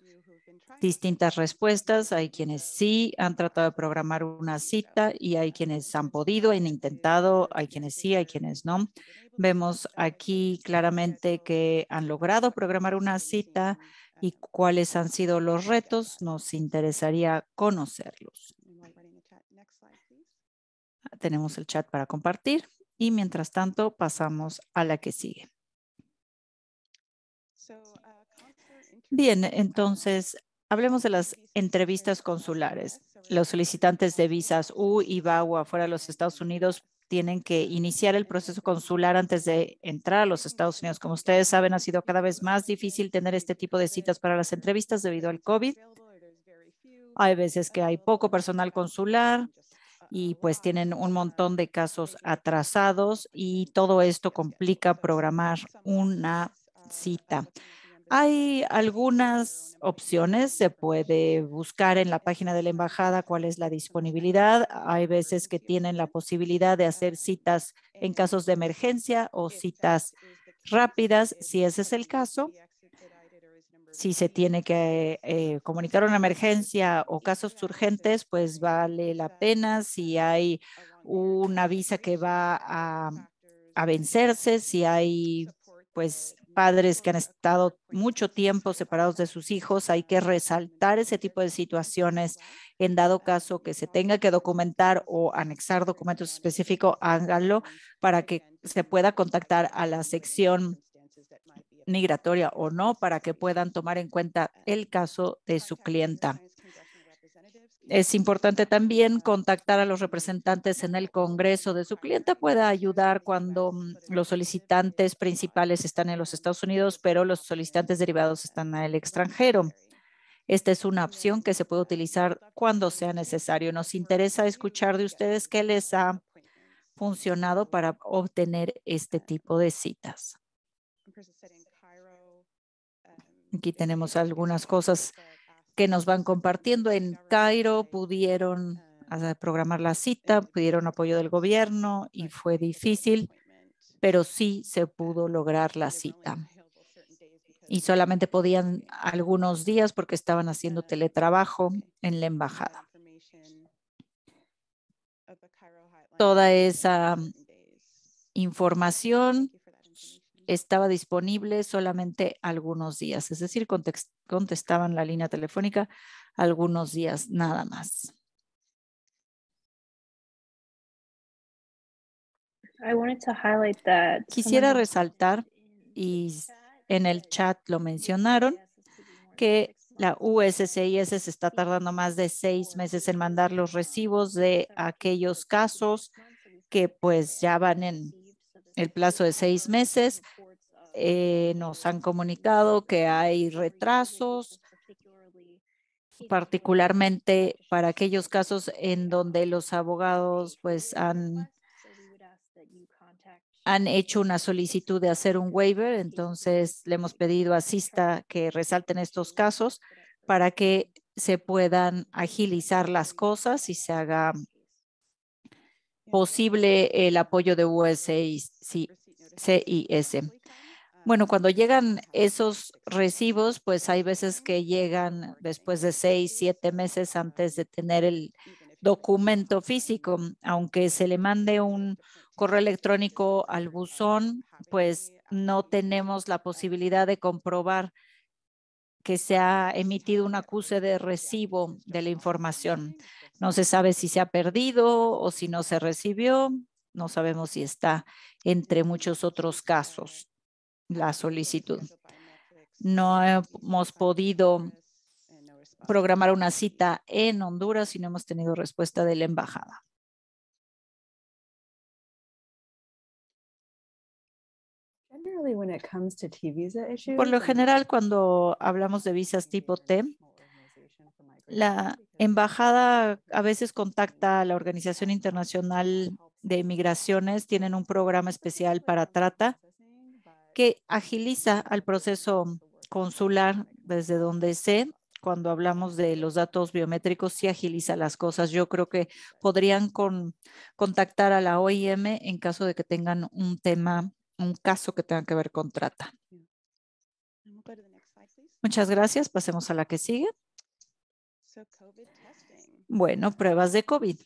distintas respuestas. Hay quienes sí han tratado de programar una cita y hay quienes han podido, han intentado, hay quienes sí, hay quienes no. Vemos aquí claramente que han logrado programar una cita y cuáles han sido los retos. Nos interesaría conocerlos. Tenemos el chat para compartir y mientras tanto pasamos a la que sigue. Bien, entonces hablemos de las entrevistas consulares. Los solicitantes de visas U y VAWA fuera de los Estados Unidos tienen que iniciar el proceso consular antes de entrar a los Estados Unidos. Como ustedes saben, ha sido cada vez más difícil tener este tipo de citas para las entrevistas debido al COVID. Hay veces que hay poco personal consular y pues tienen un montón de casos atrasados y todo esto complica programar una cita. Hay algunas opciones, se puede buscar en la página de la embajada cuál es la disponibilidad. Hay veces que tienen la posibilidad de hacer citas en casos de emergencia o citas rápidas, si ese es el caso. Si se tiene que comunicar una emergencia o casos urgentes, pues vale la pena. Si hay una visa que va a vencerse, si hay pues padres que han estado mucho tiempo separados de sus hijos, hay que resaltar ese tipo de situaciones. En dado caso que se tenga que documentar o anexar documentos específicos, háganlo para que se pueda contactar a la sección migratoria o no para que puedan tomar en cuenta el caso de su clienta. Es importante también contactar a los representantes en el Congreso de su clienta. Puede ayudar cuando los solicitantes principales están en los Estados Unidos, pero los solicitantes derivados están en el extranjero. Esta es una opción que se puede utilizar cuando sea necesario. Nos interesa escuchar de ustedes qué les ha funcionado para obtener este tipo de citas. Aquí tenemos algunas cosas que nos van compartiendo. En Cairo pudieron programar la cita, pidieron apoyo del gobierno y fue difícil, pero sí se pudo lograr la cita. Y solamente podían algunos días porque estaban haciendo teletrabajo en la embajada. Toda esa información estaba disponible solamente algunos días, es decir, contestaban la línea telefónica algunos días nada más. Quisiera resaltar, y en el chat lo mencionaron, que la USCIS se está tardando más de 6 meses en mandar los recibos de aquellos casos que pues ya van en el plazo de 6 meses. Nos han comunicado que hay retrasos, particularmente para aquellos casos en donde los abogados pues han hecho una solicitud de hacer un waiver. Entonces le hemos pedido a CISTA que resalten estos casos para que se puedan agilizar las cosas y se haga posible el apoyo de USCIS. Bueno, cuando llegan esos recibos, pues hay veces que llegan después de 6, 7 meses antes de tener el documento físico. Aunque se le mande un correo electrónico al buzón, pues no tenemos la posibilidad de comprobar que se ha emitido un acuse de recibo de la información. No se sabe si se ha perdido o si no se recibió. No sabemos si está entre muchos otros casos la solicitud. No hemos podido programar una cita en Honduras y no hemos tenido respuesta de la embajada. Por lo general, cuando hablamos de visas tipo T, la embajada a veces contacta a la Organización Internacional de Migraciones. Tienen un programa especial para trata que agiliza al proceso consular desde donde sé. Cuando hablamos de los datos biométricos, sí agiliza las cosas. Yo creo que podrían contactar a la OIM en caso de que tengan un caso que tenga que ver con trata. Muchas gracias. Pasemos a la que sigue. Bueno, pruebas de COVID.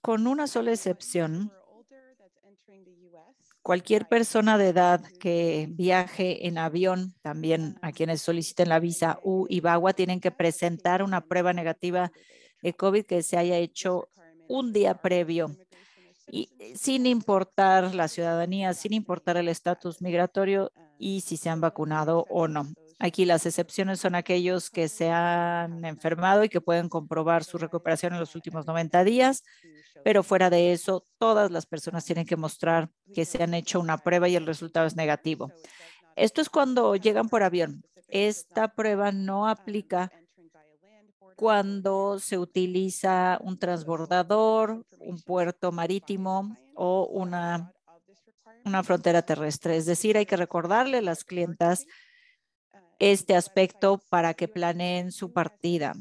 Con una sola excepción, cualquier persona de edad que viaje en avión, también a quienes soliciten la visa U y VAWA, tienen que presentar una prueba negativa de COVID que se haya hecho un día previo. Y sin importar la ciudadanía, sin importar el estatus migratorio y si se han vacunado o no. Aquí las excepciones son aquellos que se han enfermado y que pueden comprobar su recuperación en los últimos 90 días, pero fuera de eso, todas las personas tienen que mostrar que se han hecho una prueba y el resultado es negativo. Esto es cuando llegan por avión. Esta prueba no aplica cuando se utiliza un transbordador, un puerto marítimo o una frontera terrestre. Es decir, hay que recordarle a las clientas este aspecto para que planeen su partida.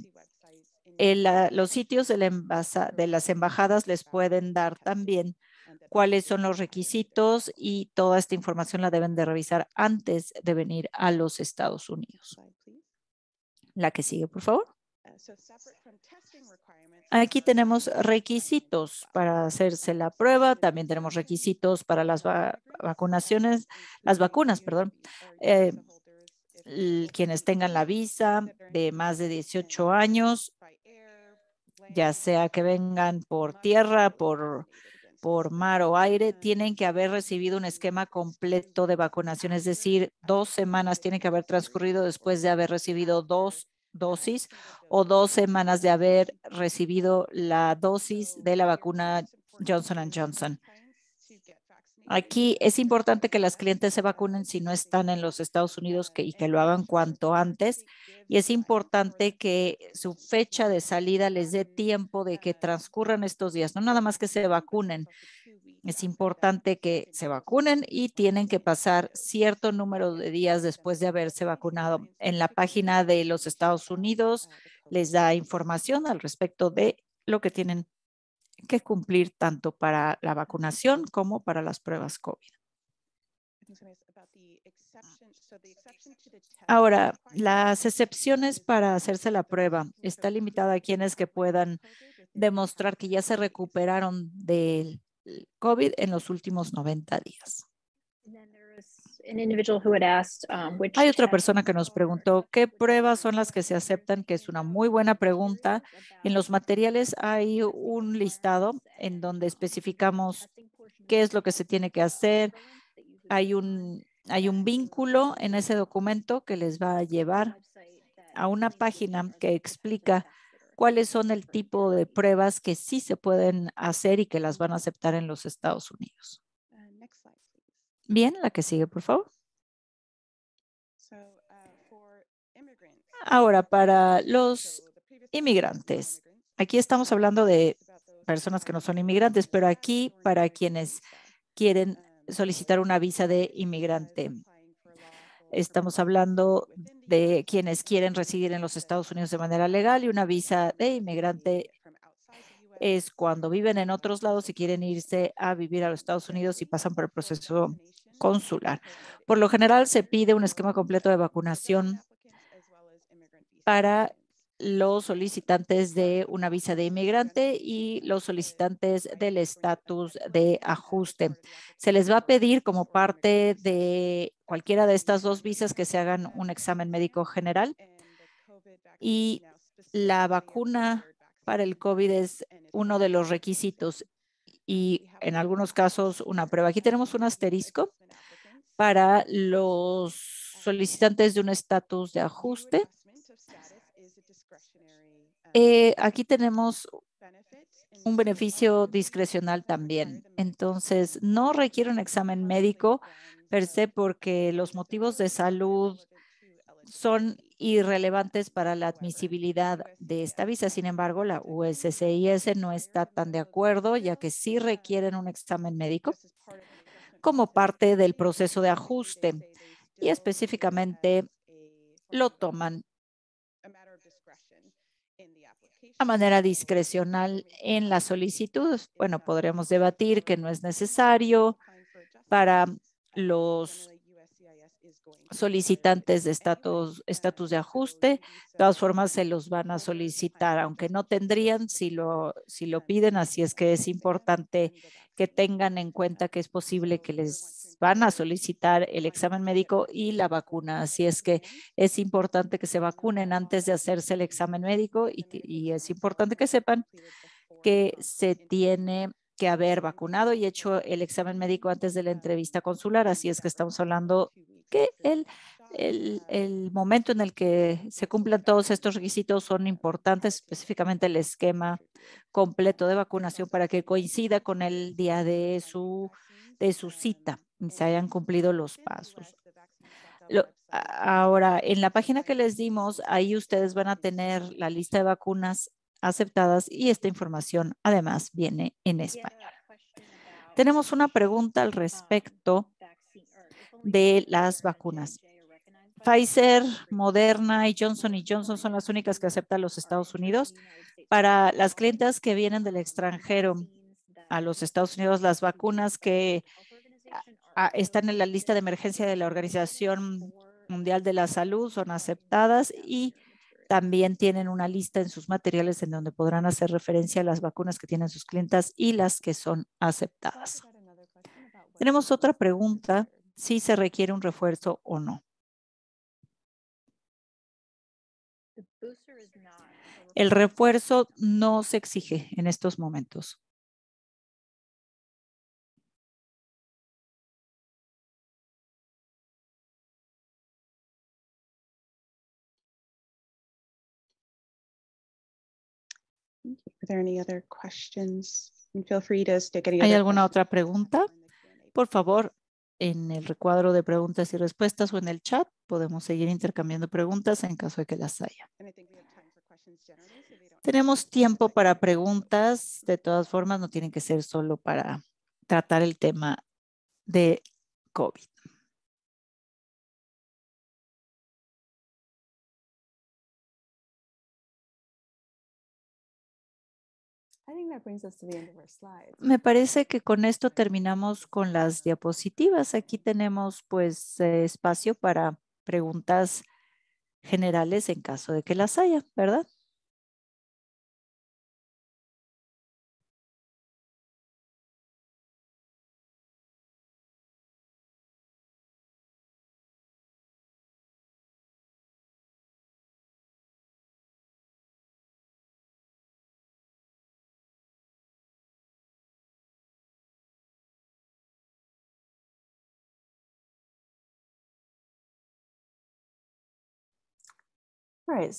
Los sitios de las embajadas les pueden dar también cuáles son los requisitos y toda esta información la deben de revisar antes de venir a los Estados Unidos. La que sigue, por favor. Aquí tenemos requisitos para hacerse la prueba. También tenemos requisitos para las vacunas, perdón. Quienes tengan la visa de más de 18 años, ya sea que vengan por tierra, por mar o aire, tienen que haber recibido un esquema completo de vacunación, es decir, 2 semanas tienen que haber transcurrido después de haber recibido 2 dosis o 2 semanas de haber recibido la dosis de la vacuna Johnson & Johnson. Aquí es importante que las clientes se vacunen si no están en los Estados Unidos y que lo hagan cuanto antes. Y es importante que su fecha de salida les dé tiempo de que transcurran estos días, no nada más que se vacunen. Es importante que se vacunen y tienen que pasar cierto número de días después de haberse vacunado. En la página de los Estados Unidos les da información al respecto de lo que tienen que cumplir tanto para la vacunación como para las pruebas COVID. Ahora, las excepciones para hacerse la prueba está limitada a quienes que puedan demostrar que ya se recuperaron del COVID en los últimos 90 días. Hay otra persona que nos preguntó qué pruebas son las que se aceptan, que es una muy buena pregunta. En los materiales hay un listado en donde especificamos qué es lo que se tiene que hacer. Hay un vínculo en ese documento que les va a llevar a una página que explica cuáles son el tipo de pruebas que sí se pueden hacer y que las van a aceptar en los Estados Unidos. Bien, la que sigue, por favor. Ahora, para los inmigrantes, aquí estamos hablando de personas que no son inmigrantes, pero aquí para quienes quieren solicitar una visa de inmigrante. Estamos hablando de quienes quieren residir en los Estados Unidos de manera legal y una visa de inmigrante es cuando viven en otros lados y quieren irse a vivir a los Estados Unidos y pasan por el proceso consular. Por lo general se pide un esquema completo de vacunación para los solicitantes de una visa de inmigrante y los solicitantes del estatus de ajuste. Se les va a pedir como parte de cualquiera de estas dos visas que se hagan un examen médico general y la vacuna para el COVID es uno de los requisitos y en algunos casos una prueba. Aquí tenemos un asterisco para los solicitantes de un estatus de ajuste. Aquí tenemos un beneficio discrecional también. Entonces, no requiere un examen médico per se porque los motivos de salud son irrelevantes para la admisibilidad de esta visa. Sin embargo, la USCIS no está tan de acuerdo, ya que sí requieren un examen médico como parte del proceso de ajuste y específicamente lo toman a manera discrecional en la solicitud. Bueno, podremos debatir que no es necesario para los solicitantes de estatus de ajuste. De todas formas, se los van a solicitar, aunque no tendrían si lo piden. Así es que es importante que tengan en cuenta que es posible que les van a solicitar el examen médico y la vacuna. Así es que es importante que se vacunen antes de hacerse el examen médico y es importante que sepan que se tiene que haber vacunado y hecho el examen médico antes de la entrevista consular. Así es que estamos hablando que el momento en el que se cumplan todos estos requisitos son importantes, específicamente el esquema completo de vacunación para que coincida con el día de su cita y se hayan cumplido los pasos. Ahora, en la página que les dimos, ahí ustedes van a tener la lista de vacunas aceptadas y esta información además viene en español. Tenemos una pregunta al respecto de las vacunas. Pfizer, Moderna y Johnson Johnson son las únicas que aceptan los Estados Unidos. Para las clientas que vienen del extranjero a los Estados Unidos, las vacunas que están en la lista de emergencia de la Organización Mundial de la Salud son aceptadas y también tienen una lista en sus materiales en donde podrán hacer referencia a las vacunas que tienen sus clientas y las que son aceptadas. Tenemos otra pregunta, si se requiere un refuerzo o no. El refuerzo no se exige en estos momentos. ¿Hay alguna otra pregunta? Por favor, en el recuadro de preguntas y respuestas o en el chat podemos seguir intercambiando preguntas en caso de que las haya. Tenemos tiempo para preguntas. De todas formas, no tienen que ser solo para tratar el tema de COVID. Me parece que con esto terminamos con las diapositivas. Aquí tenemos pues espacio para preguntas generales en caso de que las haya, ¿verdad? Una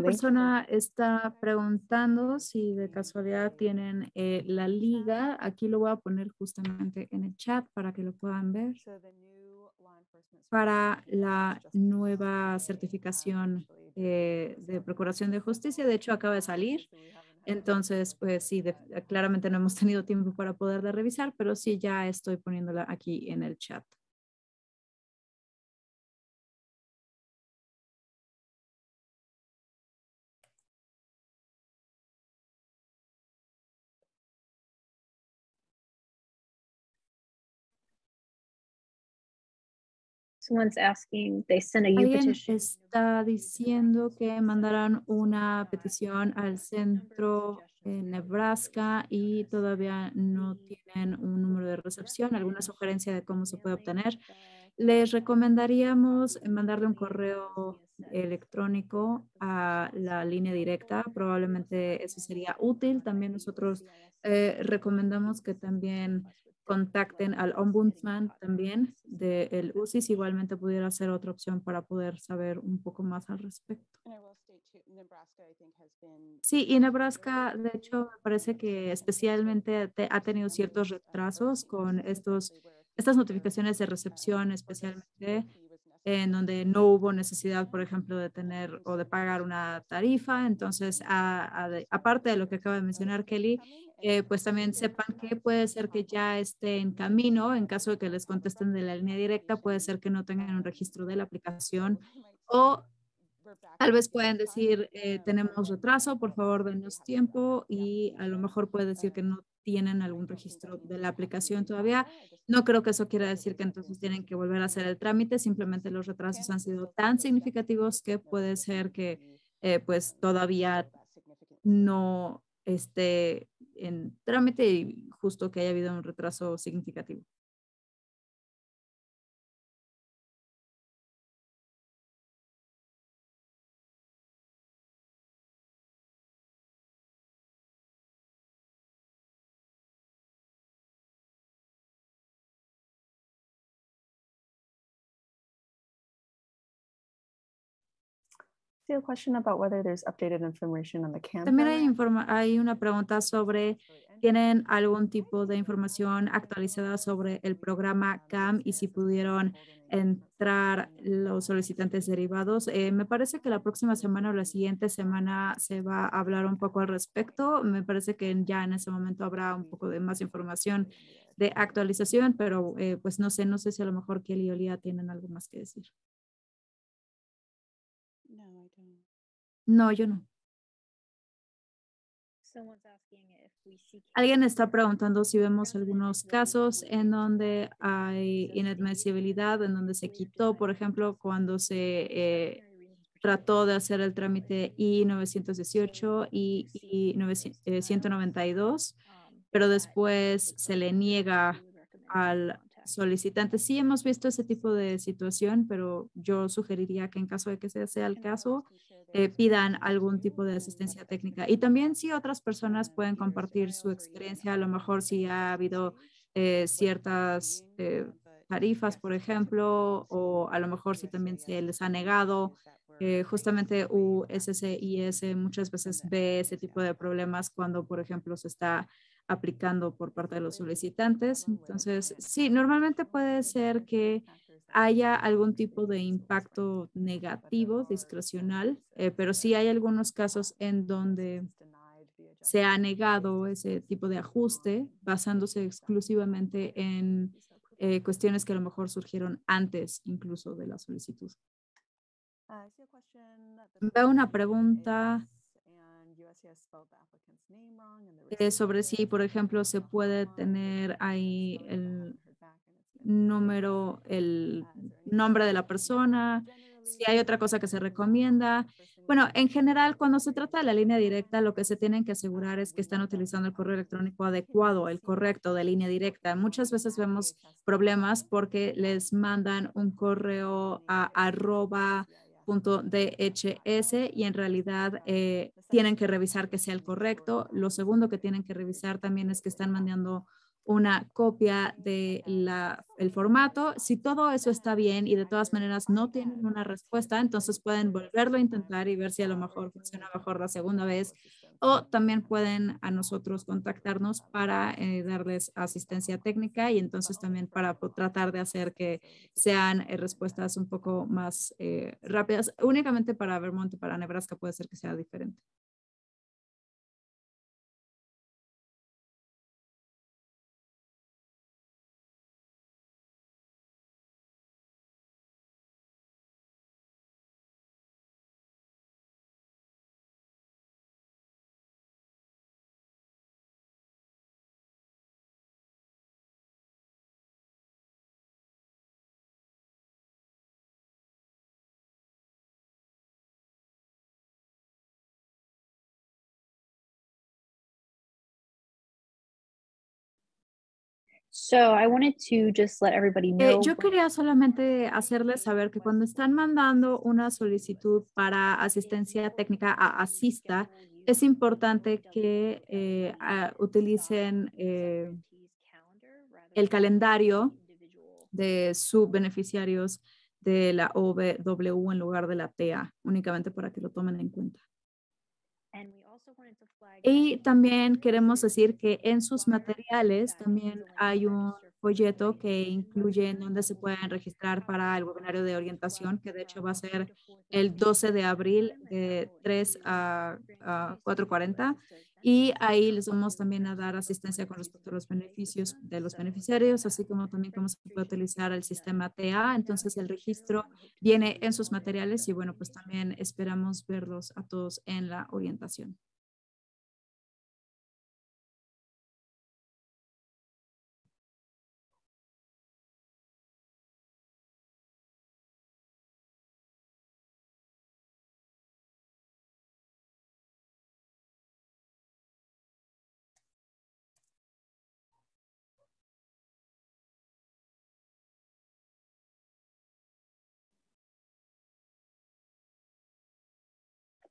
persona está preguntando si de casualidad tienen la liga. Aquí lo voy a poner justamente en el chat para que lo puedan ver. Para la nueva certificación de Procuración de Justicia. De hecho, acaba de salir. Entonces, pues sí, claramente no hemos tenido tiempo para poderla revisar, pero sí ya estoy poniéndola aquí en el chat. Someone's asking, they sent a U Alguien petition. está diciendo que mandaron una petición al centro en Nebraska y todavía no tienen un número de recepción. ¿Alguna sugerencia de cómo se puede obtener? Les recomendaríamos mandarle un correo electrónico a la línea directa. Probablemente eso sería útil. También nosotros recomendamos que también contacten al ombudsman también del UCIS. Igualmente pudiera ser otra opción para poder saber un poco más al respecto. Sí, y Nebraska, de hecho, me parece que especialmente ha tenido ciertos retrasos con estas notificaciones de recepción, especialmente en donde no hubo necesidad, por ejemplo, de tener o de pagar una tarifa. Entonces, aparte de lo que acaba de mencionar Kelly, pues también sepan que puede ser que ya esté en camino. En caso de que les contesten de la línea directa, puede ser que no tengan un registro de la aplicación o tal vez pueden decir, tenemos retraso, por favor, denos tiempo, y a lo mejor puede decir que no tienen algún registro de la aplicación todavía. No creo que eso quiera decir que entonces tienen que volver a hacer el trámite. Simplemente los retrasos han sido tan significativos que puede ser que pues todavía no esté en trámite y justo que haya habido un retraso significativo. See a question about whether there's updated information on the CAM También program. hay una pregunta sobre, ¿tienen algún tipo de información actualizada sobre el programa CAM y si pudieron entrar los solicitantes derivados? Me parece que la próxima semana o la siguiente semana se va a hablar un poco al respecto. Me parece que ya en ese momento habrá un poco de más información de actualización, pero pues no sé si a lo mejor Kelly y Olía tienen algo más que decir. No, I don't. No, yo no. Someone's asking if we see Alguien está preguntando si vemos algunos casos en donde hay inadmisibilidad, en donde se quitó, por ejemplo, cuando se trató de hacer el trámite I-918 y I-192, pero después se le niega al solicitante. Sí hemos visto ese tipo de situación, pero yo sugeriría que en caso de que ese sea el caso, pidan algún tipo de asistencia técnica. Y también si otras personas pueden compartir su experiencia, a lo mejor si ha habido ciertas tarifas, por ejemplo, o a lo mejor si también se les ha negado. Justamente USCIS muchas veces ve ese tipo de problemas cuando, por ejemplo, se está aplicando por parte de los solicitantes. Entonces, sí, normalmente puede ser que haya algún tipo de impacto negativo, discrecional, pero sí hay algunos casos en donde se ha negado ese tipo de ajuste basándose exclusivamente en cuestiones que a lo mejor surgieron antes incluso de la solicitud. Veo una pregunta sobre si, por ejemplo, se puede tener ahí el número, el nombre de la persona, si hay otra cosa que se recomienda. Bueno, en general, cuando se trata de la línea directa, lo que se tienen que asegurar es que están utilizando el correo electrónico adecuado, el correcto de línea directa. Muchas veces vemos problemas porque les mandan un correo a @.dhs y en realidad tienen que revisar que sea el correcto. Lo segundo que tienen que revisar también es que están mandando una copia de el formato. Si todo eso está bien y de todas maneras no tienen una respuesta, entonces pueden volverlo a intentar y ver si a lo mejor funciona mejor la segunda vez. O también pueden a nosotros contactarnos para darles asistencia técnica y entonces también para tratar de hacer que sean respuestas un poco más rápidas. Únicamente para Vermont y para Nebraska puede ser que sea diferente. So I wanted to just let everybody know. Yo quería solamente hacerles saber que cuando están mandando una solicitud para asistencia técnica a Asista, es importante que utilicen el calendario de subbeneficiarios de la OBW en lugar de la TA, únicamente para que lo tomen en cuenta. Y también queremos decir que en sus materiales también hay un folleto que incluye en donde se pueden registrar para el webinario de orientación, que de hecho va a ser el 12 de abril de 3 a 4:40. Y ahí les vamos también a dar asistencia con respecto a los beneficios de los beneficiarios, así como también cómo se puede utilizar el sistema TA. Entonces el registro viene en sus materiales y bueno, pues también esperamos verlos a todos en la orientación.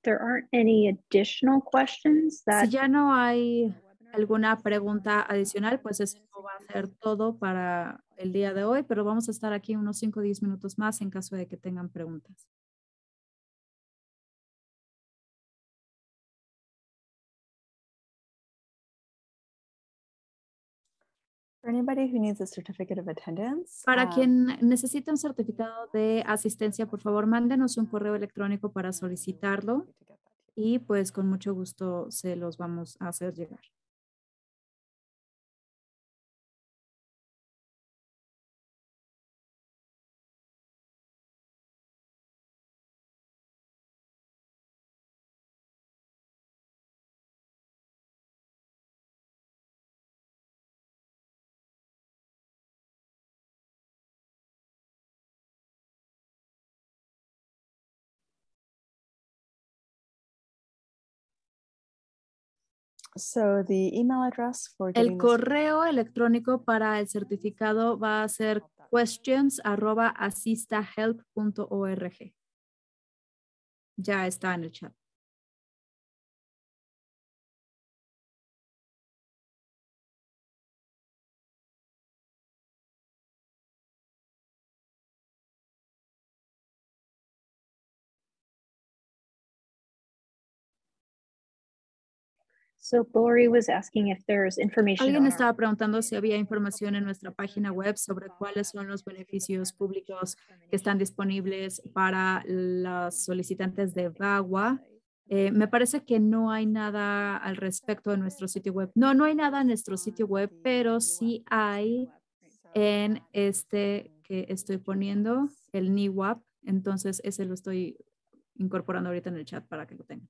There aren't any additional questions Si that ya no hay alguna pregunta adicional, pues eso va a ser todo para el día de hoy, pero vamos a estar aquí unos 5 o 10 minutos más en caso de que tengan preguntas. For anybody who needs a certificate of attendance, Para quien necesite un certificado de asistencia, por favor, mándenos un correo electrónico para solicitarlo y pues con mucho gusto se los vamos a hacer llegar. so the email address for El getting this correo electrónico para el certificado va a ser questions@asistahelp.org. Ya está en el chat. So Lori was asking if there's information Alguien on our estaba preguntando si había información en nuestra página web sobre cuáles son los beneficios públicos que están disponibles para los solicitantes de VAWA. Me parece que no hay nada al respecto de nuestro sitio web. No, no hay nada en nuestro sitio web, pero sí hay en este que estoy poniendo, el NIWAP. Entonces, ese lo estoy incorporando ahorita en el chat para que lo tengan.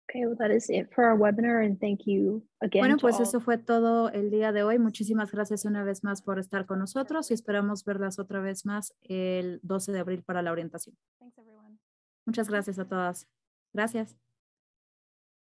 Okay, well, that is it for our webinar, and thank you again. Bueno, to pues all. eso fue todo el día de hoy. Muchísimas gracias una vez más por estar con nosotros y esperamos verlas otra vez más el 12 de abril para la orientación. Thanks, everyone. Muchas gracias a todas. Gracias.